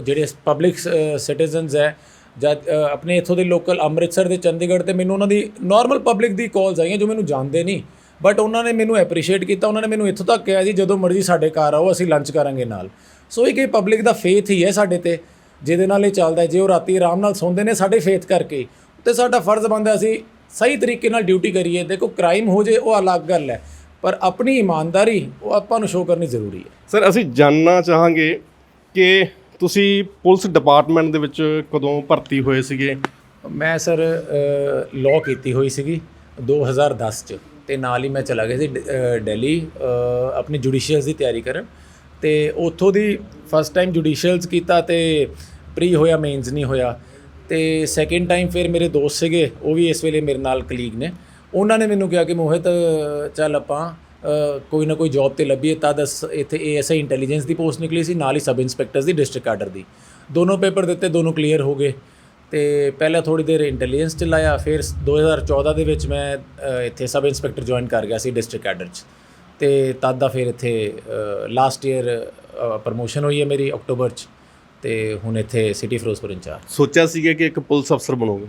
ਜਿਹੜੇ ਪਬਲਿਕ ਸਿਟੀਜ਼ਨਸ ਹੈ ਜਦ ਆਪਣੇ ਇੱਥੋਂ ਦੇ ਲੋਕਲ ਅੰਮ੍ਰਿਤਸਰ ਦੇ ਚੰਡੀਗੜ੍ਹ ਤੇ ਮੈਨੂੰ ਉਹਨਾਂ ਦੀ ਨਾਰਮਲ ਪਬਲਿਕ ਦੀ ਕਾਲਸ ਆਈਆਂ ਜੋ ਮੈਨੂੰ ਜਾਣਦੇ ਨਹੀਂ, ਬਟ ਉਹਨਾਂ ਨੇ ਮੈਨੂੰ ਐਪਰੀਸ਼ੀਏਟ ਕੀਤਾ। ਉਹਨਾਂ ਨੇ ਮੈਨੂੰ ਇੱਥੋਂ ਤੱਕ ਕਿਹਾ ਜੀ ਜਦੋਂ ਮਰਜ਼ੀ ਸਾਡੇ ਘਰ ਆਓ, ਅਸੀਂ ਲੰਚ ਕਰਾਂਗੇ ਨਾਲ। ਸੋ ਇਹ ਕਿ ਪਬਲਿਕ ਦਾ ਫੇਥ ਹੀ ਹੈ ਸਾਡੇ 'ਤੇ, ਜਿਹਦੇ ਨਾਲ ਇਹ ਚੱਲਦਾ। ਜੇ ਉਹ ਰਾਤੀ ਆਰਾਮ ਨਾਲ ਸੌਂਦੇ ਨੇ ਸਾਡੇ ਫੇਥ ਕਰਕੇ, ਤੇ ਸਾਡਾ ਫਰਜ਼ ਬਣਦਾ ਅਸੀਂ ਸਹੀ ਤਰੀਕੇ ਨਾਲ ਡਿਊਟੀ ਕਰੀਏ। ਦੇਖੋ ਕ੍ਰਾਈਮ ਹੋ ਜੇ ਉਹ ਅਲੱਗ ਗੱਲ ਹੈ, ਪਰ ਆਪਣੀ ਇਮਾਨਦਾਰੀ ਉਹ ਆਪਾਂ ਨੂੰ ਸ਼ੋਅ ਕਰਨੀ ਜ਼ਰੂਰੀ ਹੈ। ਸਰ ਅਸੀਂ ਜਾਣਨਾ ਚਾਹਾਂਗੇ ਕਿ ਤੁਸੀਂ ਪੁਲਿਸ ਡਿਪਾਰਟਮੈਂਟ ਦੇ ਵਿੱਚ ਕਦੋਂ ਭਰਤੀ ਹੋਏ ਸੀਗੇ? ਮੈਂ ਸਰ ਲਾਅ ਕੀਤੀ ਹੋਈ ਸੀਗੀ 2010 'ਚ, ਤੇ ਨਾਲ ਹੀ ਮੈਂ ਚਲਾ ਗਿਆ ਸੀ ਦਿੱਲੀ ਆਪਣੀ ਜੁਡੀਸ਼ੀਅਲਸ ਦੀ ਤਿਆਰੀ ਕਰਨ। ਤੇ ਉੱਥੋਂ ਦੀ ਫਸਟ ਟਾਈਮ ਜੁਡੀਸ਼ੀਅਲਸ ਕੀਤਾ ਤੇ ਪ੍ਰੀ ਹੋਇਆ, ਮੇਨਸ ਨਹੀਂ ਹੋਇਆ। ਤੇ ਸੈਕਿੰਡ ਟਾਈਮ ਫਿਰ ਮੇਰੇ ਦੋਸਤ ਸੀਗੇ, ਉਹ ਵੀ ਇਸ ਵੇਲੇ ਮੇਰੇ ਨਾਲ ਕਲੀਗ ਨੇ, ਉਹਨਾਂ ਨੇ ਮੈਨੂੰ ਕਿਹਾ ਕਿ ਮੋਹਿਤ ਚੱਲ ਆਪਾਂ ਕੋਈ ਨਾ ਕੋਈ ਜੌਬ ਤੇ ਲੱਭੀਏ। ਤਦ ਇੱਥੇ ASI ਇੰਟੈਲੀਜੈਂਸ ਦੀ ਪੋਸਟ ਨਿਕਲੀ ਸੀ, ਨਾਲ ਹੀ ਸਬ ਇੰਸਪੈਕਟਰਸ ਦੀ ਡਿਸਟ੍ਰਿਕਟ ਆਰਡਰ ਦੀ। ਦੋਨੋਂ ਪੇਪਰ ਦਿੱਤੇ, ਦੋਨੋਂ ਕਲੀਅਰ ਹੋ ਗਏ। ਤੇ ਪਹਿਲਾਂ ਥੋੜ੍ਹੀ ਦੇਰ ਇੰਟੈਲੀਜੈਂਸ 'ਚ ਲਾਇਆ, ਫਿਰ 2014 ਦੇ ਵਿੱਚ ਮੈਂ ਇੱਥੇ ਸਬ ਇੰਸਪੈਕਟਰ ਜੁਆਇਨ ਕਰ ਗਿਆ ਸੀ ਡਿਸਟ੍ਰਿਕਟ ਆਰਡਰ 'ਚ। ਤੇ ਤਦ ਦਾ ਫਿਰ ਇੱਥੇ ਲਾਸਟ ਈਅਰ ਪ੍ਰਮੋਸ਼ਨ ਹੋਈ ਹੈ ਮੇਰੀ ਅਕਤੂਬਰ 'ਚ, ਤੇ ਹੁਣ ਇੱਥੇ ਸਿਟੀ ਫਿਰੋਜ਼ਪੁਰ ਇੰਚਾਰਜ। ਸੋਚਿਆ ਸੀਗਾ ਕਿ ਇੱਕ ਪੁਲਿਸ ਅਫਸਰ ਬਣੋਗੇ?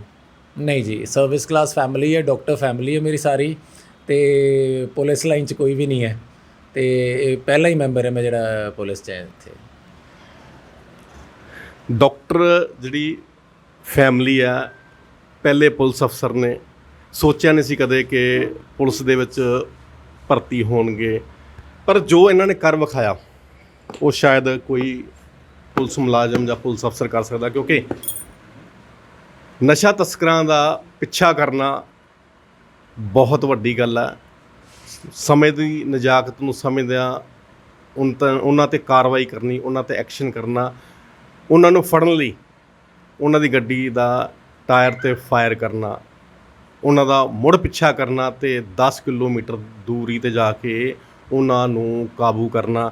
ਨਹੀਂ ਜੀ, ਸਰਵਿਸ ਕਲਾਸ ਫੈਮਿਲੀ ਹੈ, ਡਾਕਟਰ ਫੈਮਿਲੀ ਹੈ ਮੇਰੀ ਸਾਰੀ, ਤੇ ਪੁਲਿਸ ਲਾਈਨ 'ਚ ਕੋਈ ਵੀ ਨਹੀਂ ਹੈ। ਤੇ ਇਹ ਪਹਿਲਾ ਹੀ ਮੈਂਬਰ ਹੈ ਮੈਂ ਜਿਹੜਾ ਪੁਲਿਸ 'ਚ ਹੈ ਇੱਥੇ। ਡਾਕਟਰ ਜਿਹੜੀ ਫੈਮਿਲੀ ਆ, ਪਹਿਲੇ ਪੁਲਿਸ ਅਫਸਰ ਨੇ, ਸੋਚਿਆ ਨਹੀਂ ਸੀ ਕਦੇ ਕਿ ਪੁਲਿਸ ਦੇ ਵਿੱਚ ਭਰਤੀ ਹੋਣਗੇ, ਪਰ ਜੋ ਇਹਨਾਂ ਨੇ ਕਰ ਵਿਖਾਇਆ ਉਹ ਸ਼ਾਇਦ ਕੋਈ ਪੁਲਿਸ ਮੁਲਾਜ਼ਮ ਜਾਂ ਪੁਲਿਸ ਅਫਸਰ ਕਰ ਸਕਦਾ, ਕਿਉਂਕਿ ਨਸ਼ਾ ਤਸਕਰਾਂ ਦਾ ਪਿੱਛਾ ਕਰਨਾ ਬਹੁਤ ਵੱਡੀ ਗੱਲ ਹੈ। ਸਮੇਂ ਦੀ ਨਜ਼ਾਕਤ ਨੂੰ ਸਮਝਦਿਆਂ ਉਹਨਾਂ 'ਤੇ ਕਾਰਵਾਈ ਕਰਨੀ, ਉਹਨਾਂ 'ਤੇ ਐਕਸ਼ਨ ਕਰਨਾ, ਉਹਨਾਂ ਨੂੰ ਫੜਨ ਲਈ ਉਹਨਾਂ ਦੀ ਗੱਡੀ ਦਾ ਟਾਇਰ 'ਤੇ ਫਾਇਰ ਕਰਨਾ, ਉਹਨਾਂ ਦਾ ਮੁੜ ਪਿੱਛਾ ਕਰਨਾ ਤੇ 10 ਕਿਲੋਮੀਟਰ ਦੂਰੀ 'ਤੇ ਜਾ ਕੇ ਉਹਨਾਂ ਨੂੰ ਕਾਬੂ ਕਰਨਾ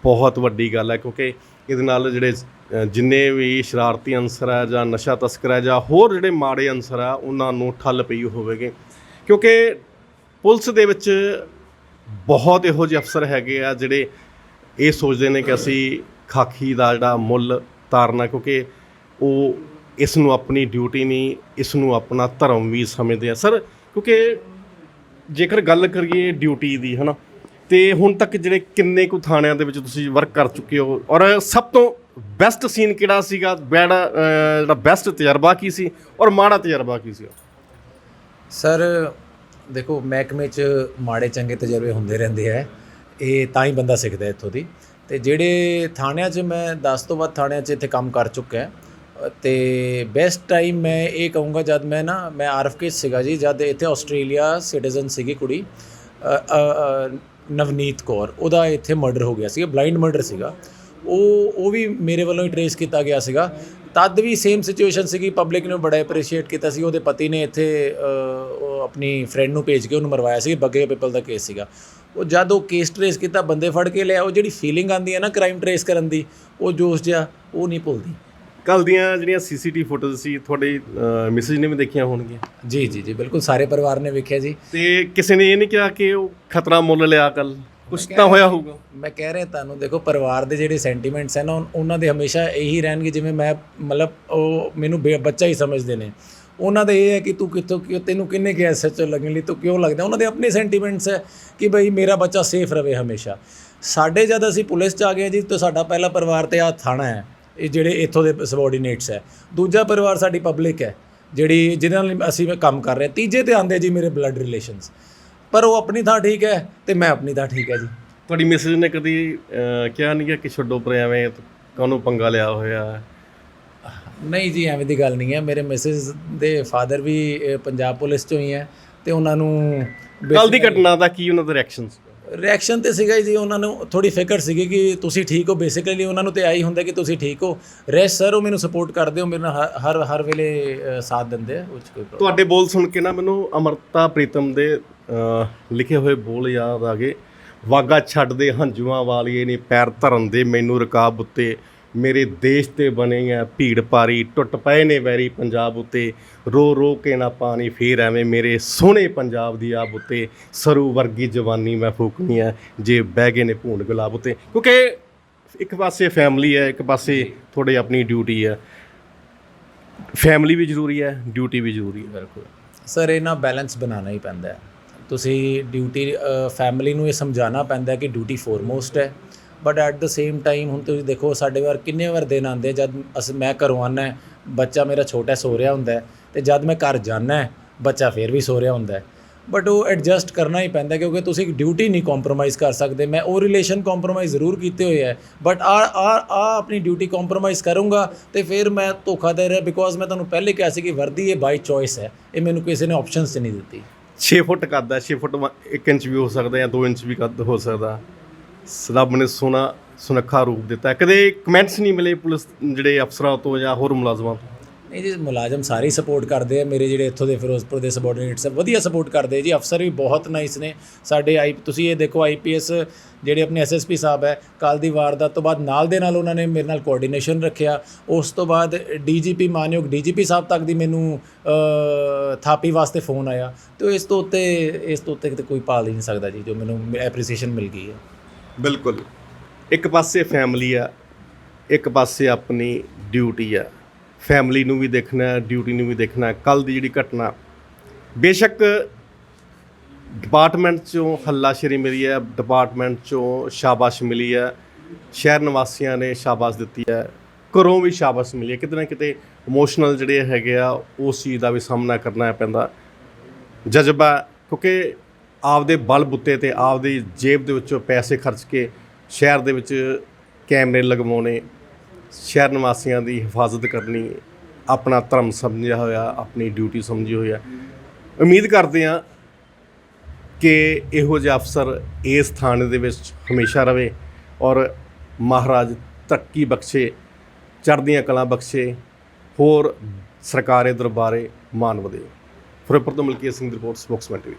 ਬਹੁਤ ਵੱਡੀ ਗੱਲ ਹੈ। ਕਿਉਂਕਿ ਇਹਦੇ ਨਾਲ ਜਿਹੜੇ ਜਿੰਨੇ ਵੀ ਸ਼ਰਾਰਤੀ ਅਨਸਰ ਹੈ ਜਾਂ ਨਸ਼ਾ ਤਸਕਰ ਹੈ ਜਾਂ ਹੋਰ ਜਿਹੜੇ ਮਾੜੇ ਅਨਸਰ ਆ, ਉਹਨਾਂ ਨੂੰ ਠੱਲ ਪਈ ਹੋਵੇਗੀ। ਕਿਉਂਕਿ ਪੁਲਿਸ ਦੇ ਵਿੱਚ ਬਹੁਤ ਇਹੋ ਜਿਹੇ ਅਫਸਰ ਹੈਗੇ ਆ ਜਿਹੜੇ ਇਹ ਸੋਚਦੇ ਨੇ ਕਿ ਅਸੀਂ ਖਾਕੀ ਦਾ ਜਿਹੜਾ ਮੁੱਲ ਤਾਰਨਾ, ਕਿਉਂਕਿ ਉਹ ਇਸ ਨੂੰ ਆਪਣੀ ਡਿਊਟੀ ਨਹੀਂ, ਇਸ ਨੂੰ ਆਪਣਾ ਧਰਮ ਵੀ ਸਮਝਦੇ ਆ ਸਰ। ਕਿਉਂਕਿ ਜੇਕਰ ਗੱਲ ਕਰੀਏ ਡਿਊਟੀ ਦੀ, ਹੈ ਨਾ, ਤੇ ਹੁਣ ਤੱਕ ਜਿਹੜੇ ਕਿੰਨੇ ਕੁ ਥਾਣਿਆਂ ਦੇ ਵਿੱਚ ਤੁਸੀਂ ਵਰਕ ਕਰ ਚੁੱਕੇ ਹੋ, ਔਰ ਸਭ ਤੋਂ ਬੈਸਟ ਸੀਨ ਕਿਹੜਾ ਸੀਗਾ? ਜਿਹੜਾ ਬੈਸਟ ਤਜਰਬਾ ਕੀ ਸੀ ਔਰ ਮਾੜਾ ਤਜਰਬਾ ਕੀ ਸੀ? ਸਰ ਦੇਖੋ, ਮਹਿਕਮੇ 'ਚ ਮਾੜੇ ਚੰਗੇ ਤਜਰਬੇ ਹੁੰਦੇ ਰਹਿੰਦੇ ਹੈ, ਇਹ ਤਾਂ ਹੀ ਬੰਦਾ ਸਿੱਖਦਾ ਇੱਥੋਂ ਦੀ। ਤੇ ਜਿਹੜੇ ਥਾਣਿਆਂ 'ਚ ਮੈਂ 10 ਤੋਂ ਵੱਧ ਥਾਣਿਆਂ 'ਚ ਇੱਥੇ ਕੰਮ ਕਰ ਚੁੱਕਿਆ। ਤੇ ਬੈਸਟ ਟਾਈਮ ਮੈਂ ਇਹ ਕਹੂੰਗਾ ਜਦ ਮੈਂ RFK ਸੀਗਾ ਜੀ, ਜਦ ਇੱਥੇ ਆਸਟ੍ਰੇਲੀਆ ਸਿਟੀਜ਼ਨ ਸੀਗੀ ਕੁੜੀ ਨਵਨੀਤ ਕੌਰ, ਉਹਦਾ ਇੱਥੇ ਮਰਡਰ ਹੋ ਗਿਆ ਸੀਗਾ, ਬਲਾਈਂਡ ਮਰਡਰ ਸੀਗਾ। ਉਹ ਵੀ ਮੇਰੇ ਵੱਲੋਂ ਹੀ ਟਰੇਸ ਕੀਤਾ ਗਿਆ ਸੀਗਾ। ਤਦ ਵੀ ਸੇਮ ਸਿਚੁਏਸ਼ਨ ਸੀਗੀ, ਪਬਲਿਕ ਨੇ ਬੜਾ ਐਪਰੀਸ਼ੀਏਟ ਕੀਤਾ ਸੀ। ਉਹਦੇ ਪਤੀ ਨੇ ਇੱਥੇ ਆਪਣੀ ਫਰੈਂਡ ਨੂੰ ਭੇਜ ਕੇ ਉਹਨੂੰ ਮਰਵਾਇਆ ਸੀ। ਬੱਗੇ ਪੀਪਲ ਦਾ ਕੇਸ ਸੀਗਾ। ਉਹ ਜਦ ਉਹ ਕੇਸ ਟਰੇਸ ਕੀਤਾ, ਬੰਦੇ ਫੜ ਕੇ ਲਿਆ, ਉਹ ਜਿਹੜੀ ਫੀਲਿੰਗ ਆਉਂਦੀ ਹੈ ਨਾ ਕ੍ਰਾਈਮ ਟਰੇਸ ਕਰਨ ਦੀ, ਉਹ ਜੋਸ਼ ਜਿਹਾ ਉਹ ਨਹੀਂ ਭੁੱਲਦੀ। ਕੱਲ੍ਹ ਦੀਆਂ ਜਿਹੜੀਆਂ CCTV ਫੋਟੋਜ਼ ਸੀ, ਤੁਹਾਡੇ ਮਿਸਿਜ ਨੇ ਵੀ ਦੇਖੀਆਂ ਹੋਣਗੀਆਂ? ਜੀ ਜੀ ਜੀ, ਬਿਲਕੁਲ ਸਾਰੇ ਪਰਿਵਾਰ ਨੇ ਵੇਖਿਆ ਜੀ। ਤੇ ਕਿਸੇ ਨੇ ਇਹ ਨਹੀਂ ਕਿਹਾ ਕਿ ਉਹ ਖਤਰਾ ਮੁੱਲ ਲਿਆ? ਕੱਲ ਕੁਛ ਤਾਂ ਹੋਇਆ ਹੋਊਗਾ। ਮੈਂ ਕਹਿ ਰਿਹਾ ਤੁਹਾਨੂੰ, ਦੇਖੋ ਪਰਿਵਾਰ ਦੇ ਜਿਹੜੇ ਸੈਂਟੀਮੈਂਟਸ ਹੈ ਨਾ, ਉਹਨਾਂ ਦੇ ਹਮੇਸ਼ਾ ਇਹੀ ਰਹਿਣਗੇ ਜਿਵੇਂ ਮੈਂ, ਮਤਲਬ ਉਹ ਮੈਨੂੰ ਬੱਚਾ ਹੀ ਸਮਝਦੇ ਨੇ। ਉਹਨਾਂ ਦਾ ਇਹ ਹੈ ਕਿ ਤੂੰ ਕਿੱਥੋਂ, ਤੈਨੂੰ ਕਿੰਨੇ ਕਿਹਾ SHO ਲੱਗਣ ਲਈ, ਤੂੰ ਕਿਉਂ ਲੱਗਦਾ? ਉਹਨਾਂ ਦੇ ਆਪਣੇ ਸੈਂਟੀਮੈਂਟਸ ਹੈ ਕਿ ਬਈ ਮੇਰਾ ਬੱਚਾ ਸੇਫ ਰਵੇ ਹਮੇਸ਼ਾ। ਸਾਡੇ ਜਦ ਅਸੀਂ ਪੁਲਿਸ 'ਚ ਆ ਗਏ ਜੀ, ਤਾਂ ਸਾਡਾ ਪਹਿਲਾ ਪਰਿਵਾਰ ਤੇ ਆਹ ਥਾਣਾ ਹੈ, ਇਹ ਜਿਹੜੇ ਇੱਥੋਂ ਦੇ ਸਬੋਰਡੀਨੇਟਸ ਹੈ। ਦੂਜਾ ਪਰਿਵਾਰ ਸਾਡੀ ਪਬਲਿਕ ਹੈ, ਜਿਹੜੀ ਜਿਹਦੇ ਨਾਲ ਅਸੀਂ ਕੰਮ ਕਰ ਰਹੇ। ਤੀਜੇ ਤੇ ਆਉਂਦੇ ਜੀ ਮੇਰੇ ਬਲੱਡ ਰਿਲੇਸ਼ਨਸ, ਪਰ ਉਹ ਆਪਣੀ ਥਾਂ ਠੀਕ ਹੈ ਤੇ ਮੈਂ ਆਪਣੀ ਥਾਂ ਠੀਕ ਹੈ ਜੀ। ਤੁਹਾਡੀ ਮਿਸਿਜ ਨੇ ਕਦੀ ਕਿਹਾ ਨਹੀਂ ਕਿ ਛੱਡੋ ਪਰ ਐਵੇਂ ਕਾਹਨੂੰ ਪੰਗਾ ਲਿਆ ਹੋਇਆ? ਨਹੀਂ ਜੀ, ਐਵੇਂ ਦੀ ਗੱਲ ਨਹੀਂ ਹੈ। ਮੇਰੇ ਮਿਸਿਸ ਦੇ ਫਾਦਰ ਵੀ ਪੰਜਾਬ ਪੁਲਿਸ 'ਚੋਂ ਹੀ ਹੈ, ਤੇ ਉਹਨਾਂ ਨੂੰ ਕੱਲ੍ਹ ਦੀ ਘਟਨਾ ਦਾ ਕੀ ਉਹਨਾਂ ਦਾ ਰਿਐਕਸ਼ਨ ਤੇ ਸੀਗਾ ਜੀ। ਉਹਨਾਂ ਨੂੰ ਥੋੜੀ ਫਿਕਰ ਸੀਗੀ ਕਿ ਤੁਸੀਂ ਠੀਕ ਹੋ। ਬੇਸਿਕਲੀ ਉਹਨਾਂ ਨੂੰ ਤੇ ਆਹੀ ਹੁੰਦਾ ਕਿ ਤੁਸੀਂ ਠੀਕ ਹੋ। ਰੈਸ਼ ਸਰ ਉਹ ਮੈਨੂੰ ਸਪੋਰਟ ਕਰਦੇ ਹੋ, ਮੇਰੇ ਨਾਲ ਹਰ ਵੇਲੇ ਸਾਥ ਦਿੰਦੇ ਆ। ਉਹ 'ਚ ਕੋਈ ਤੁਹਾਡੇ ਬੋਲ ਸੁਣ ਕੇ ਨਾ ਮੈਨੂੰ ਅਮਰਤਾ ਪ੍ਰੀਤਮ ਦੇ ਲਿਖੇ ਹੋਏ ਬੋਲ ਯਾਦ ਆ ਗਏ। ਵਾਗਾ ਛੱਡਦੇ ਹੰਝੂਆਂ ਵਾਲੀਏ ਨੇ ਪੈਰ ਧਰਨ ਦੇ ਮੈਨੂੰ ਰਕਾਬ ਉੱਤੇ, ਮੇਰੇ ਦੇਸ਼ ਤੇ ਬਣੇ ਆ ਭੀੜ ਭਾਰੀ, ਟੁੱਟ ਪਏ ਨੇ ਵੈਰੀ ਪੰਜਾਬ ਉੱਤੇ, ਰੋ ਰੋ ਕੇ ਨਾ ਪਾਣੀ ਫੇਰ ਐਵੇਂ ਮੇਰੇ ਸੋਹਣੇ ਪੰਜਾਬ ਦੀ ਆਬ ਉੱਤੇ, ਸਰੂ ਵਰਗੀ ਜਵਾਨੀ ਮੈਂ ਫੂਕਣੀ ਹੈ ਜੇ ਬਹਿ ਗਏ ਨੇ ਭੂੰਡ ਗੁਲਾਬ ਉੱਤੇ। ਕਿਉਂਕਿ ਇੱਕ ਪਾਸੇ ਫੈਮਿਲੀ ਹੈ, ਇੱਕ ਪਾਸੇ ਤੁਹਾਡੀ ਆਪਣੀ ਡਿਊਟੀ ਹੈ। ਫੈਮਿਲੀ ਵੀ ਜ਼ਰੂਰੀ ਹੈ, ਡਿਊਟੀ ਵੀ ਜ਼ਰੂਰੀ ਹੈ। ਬਿਲਕੁਲ ਸਰ, ਇਹ ਨਾ ਬੈਲੈਂਸ ਬਣਾਉਣਾ ਹੀ ਪੈਂਦਾ ਹੈ। ਤੁਸੀਂ ਡਿਊਟੀ ਫੈਮਿਲੀ ਨੂੰ ਇਹ ਸਮਝਾਉਣਾ ਪੈਂਦਾ ਕਿ ਡਿਊਟੀ ਫੋਰਮੋਸਟ ਹੈ, but at the same time ਹੁਣ ਤੁਸੀਂ ਦੇਖੋ ਸਾਡੇ ਵਾਰ ਕਿੰਨੇ ਵਾਰ ਦਿਨ ਆਉਂਦੇ ਜਦ ਮੈਂ ਘਰੋਂ ਆਉਂਦਾ, ਬੱਚਾ ਮੇਰਾ ਛੋਟਾ ਸੋ ਰਿਹਾ ਹੁੰਦਾ, ਅਤੇ ਜਦ ਮੈਂ ਘਰ ਜਾਂਦਾ ਬੱਚਾ ਫਿਰ ਵੀ ਸੋ ਰਿਹਾ ਹੁੰਦਾ। ਬਟ ਉਹ ਐਡਜਸਟ ਕਰਨਾ ਹੀ ਪੈਂਦਾ, ਕਿਉਂਕਿ ਤੁਸੀਂ ਡਿਊਟੀ ਨਹੀਂ ਕੰਪਰੋਮਾਈਜ਼ ਕਰ ਸਕਦੇ। ਮੈਂ ਉਹ ਰਿਲੇਸ਼ਨ ਕੰਪਰੋਮਾਈਜ਼ ਜ਼ਰੂਰ ਕੀਤੇ ਹੋਏ ਹੈ, ਬਟ ਆਪਣੀ ਡਿਊਟੀ ਕੰਪਰੋਮਾਈਜ਼ ਕਰੂੰਗਾ ਅਤੇ ਫਿਰ ਮੈਂ ਧੋਖਾ ਦੇ ਰਿਹਾ। ਬਿਕੋਜ਼ ਮੈਂ ਤੁਹਾਨੂੰ ਪਹਿਲੇ ਕਿਹਾ ਸੀ ਕਿ ਵਰਦੀ ਇਹ ਬਾਈ ਚੋਇਸ ਹੈ, ਇਹ ਮੈਨੂੰ ਕਿਸੇ ਨੇ ਆਪਸ਼ਨਸ 'ਚ ਨਹੀਂ ਦਿੱਤੀ। 6 ਫੁੱਟ ਕੱਦ ਹੈ, 6 ਫੁੱਟ 1 ਇੰਚ ਵੀ ਹੋ ਸਕਦਾ ਜਾਂ 2 ਇੰਚ ਵੀ ਕੱਦ ਹੋ ਸਕਦਾ। ਰੱਬ ਨੇ ਸੋਹਣਾ ਸੁਨੱਖਾ ਰੂਪ ਦਿੱਤਾ। ਕਦੇ ਕਮੈਂਟਸ ਨਹੀਂ ਮਿਲੇ ਪੁਲਿਸ ਜਿਹੜੇ ਅਫਸਰਾਂ ਤੋਂ ਜਾਂ ਹੋਰ ਮੁਲਾਜ਼ਮਾਂ ਤੋਂ? ਨਹੀਂ ਜੀ, ਮੁਲਾਜ਼ਮ ਸਾਰੇ ਸਪੋਰਟ ਕਰਦੇ ਆ ਮੇਰੇ, ਜਿਹੜੇ ਇੱਥੋਂ ਦੇ ਫਿਰੋਜ਼ਪੁਰ ਦੇ ਸਬੋਰਡੀਨੇਟਸ ਵਧੀਆ ਸਪੋਰਟ ਕਰਦੇ ਜੀ। ਅਫਸਰ ਵੀ ਬਹੁਤ ਨਾਈਸ ਨੇ ਸਾਡੇ। ਤੁਸੀਂ ਇਹ ਦੇਖੋ IPS ਜਿਹੜੇ ਆਪਣੇ SSP ਸਾਹਿਬ ਹੈ, ਕੱਲ੍ਹ ਦੀ ਵਾਰਦਾਤ ਤੋਂ ਬਾਅਦ ਨਾਲ ਦੇ ਨਾਲ ਉਹਨਾਂ ਨੇ ਮੇਰੇ ਨਾਲ ਕੋਆਰਡੀਨੇਸ਼ਨ ਰੱਖਿਆ। ਉਸ ਤੋਂ ਬਾਅਦ DGP ਮਾਨਯੋਗ DGP ਸਾਹਿਬ ਤੱਕ ਦੀ ਮੈਨੂੰ ਥਾਪੀ ਵਾਸਤੇ ਫ਼ੋਨ ਆਇਆ। ਅਤੇ ਇਸ ਤੋਂ ਉੱਤੇ ਕਿਤੇ ਕੋਈ ਪਾਲ ਹੀ ਨਹੀਂ ਸਕਦਾ ਜੀ, ਜੋ ਮੈਨੂੰ ਐਪਰੀਸੀਏਸ਼ਨ ਮਿਲ ਗਈ ਹੈ। ਬਿਲਕੁਲ, ਇੱਕ ਪਾਸੇ ਫੈਮਿਲੀ ਆ, ਇੱਕ ਪਾਸੇ ਆਪਣੀ ਡਿਊਟੀ ਆ। ਫੈਮਿਲੀ ਨੂੰ ਵੀ ਦੇਖਣਾ, ਡਿਊਟੀ ਨੂੰ ਵੀ ਦੇਖਣਾ। ਕੱਲ੍ਹ ਦੀ ਜਿਹੜੀ ਘਟਨਾ, ਬੇਸ਼ੱਕ ਡਿਪਾਰਟਮੈਂਟ 'ਚੋਂ ਹੱਲਾਸ਼ੇਰੀ ਮਿਲੀ ਹੈ, ਡਿਪਾਰਟਮੈਂਟ 'ਚੋਂ ਸ਼ਾਬਾਸ਼ ਮਿਲੀ ਹੈ, ਸ਼ਹਿਰ ਨਿਵਾਸੀਆਂ ਨੇ ਸ਼ਾਬਾਸ਼ ਦਿੱਤੀ ਹੈ, ਘਰੋਂ ਵੀ ਸ਼ਾਬਾਸ਼ ਮਿਲੀ ਹੈ। ਕਿਤੇ ਨਾ ਕਿਤੇ ਇਮੋਸ਼ਨਲ ਜਿਹੜੇ ਹੈਗੇ ਆ ਉਸ ਚੀਜ਼ ਦਾ ਵੀ ਸਾਹਮਣਾ ਕਰਨਾ ਪੈਂਦਾ। ਜਜ਼ਬਾ, ਕਿਉਂਕਿ ਆਪਦੇ ਬਲ ਬੁੱਤੇ 'ਤੇ ਆਪਦੀ ਜੇਬ ਦੇ ਵਿੱਚੋਂ ਪੈਸੇ ਖਰਚ ਕੇ ਸ਼ਹਿਰ ਦੇ ਵਿੱਚ ਕੈਮਰੇ ਲਗਵਾਉਣੇ, ਸ਼ਹਿਰ ਨਿਵਾਸੀਆਂ ਦੀ ਹਿਫਾਜ਼ਤ ਕਰਨੀ ਆਪਣਾ ਧਰਮ ਸਮਝਿਆ ਹੋਇਆ, ਆਪਣੀ ਡਿਊਟੀ ਸਮਝੀ ਹੋਈ ਹੈ। ਉਮੀਦ ਕਰਦੇ ਹਾਂ ਕਿ ਇਹੋ ਜਿਹਾ ਅਫਸਰ ਇਸ ਥਾਣੇ ਦੇ ਵਿੱਚ ਹਮੇਸ਼ਾ ਰਵੇ ਔਰ ਮਹਾਰਾਜ ਤਰੱਕੀ ਬਖਸ਼ੇ, ਚੜ੍ਹਦੀਆਂ ਕਲਾਂ ਬਖਸ਼ੇ, ਹੋਰ ਸਰਕਾਰੇ ਦਰਬਾਰੇ ਮਾਨ ਵਧੇ। ਫਿਰੋਜ਼ਪੁਰ ਤੋਂ ਮਲਕੀਤ ਸਿੰਘ ਦੀ ਰਿਪੋਰਟ, ਸਪੋਕਸਮੈਨ TV।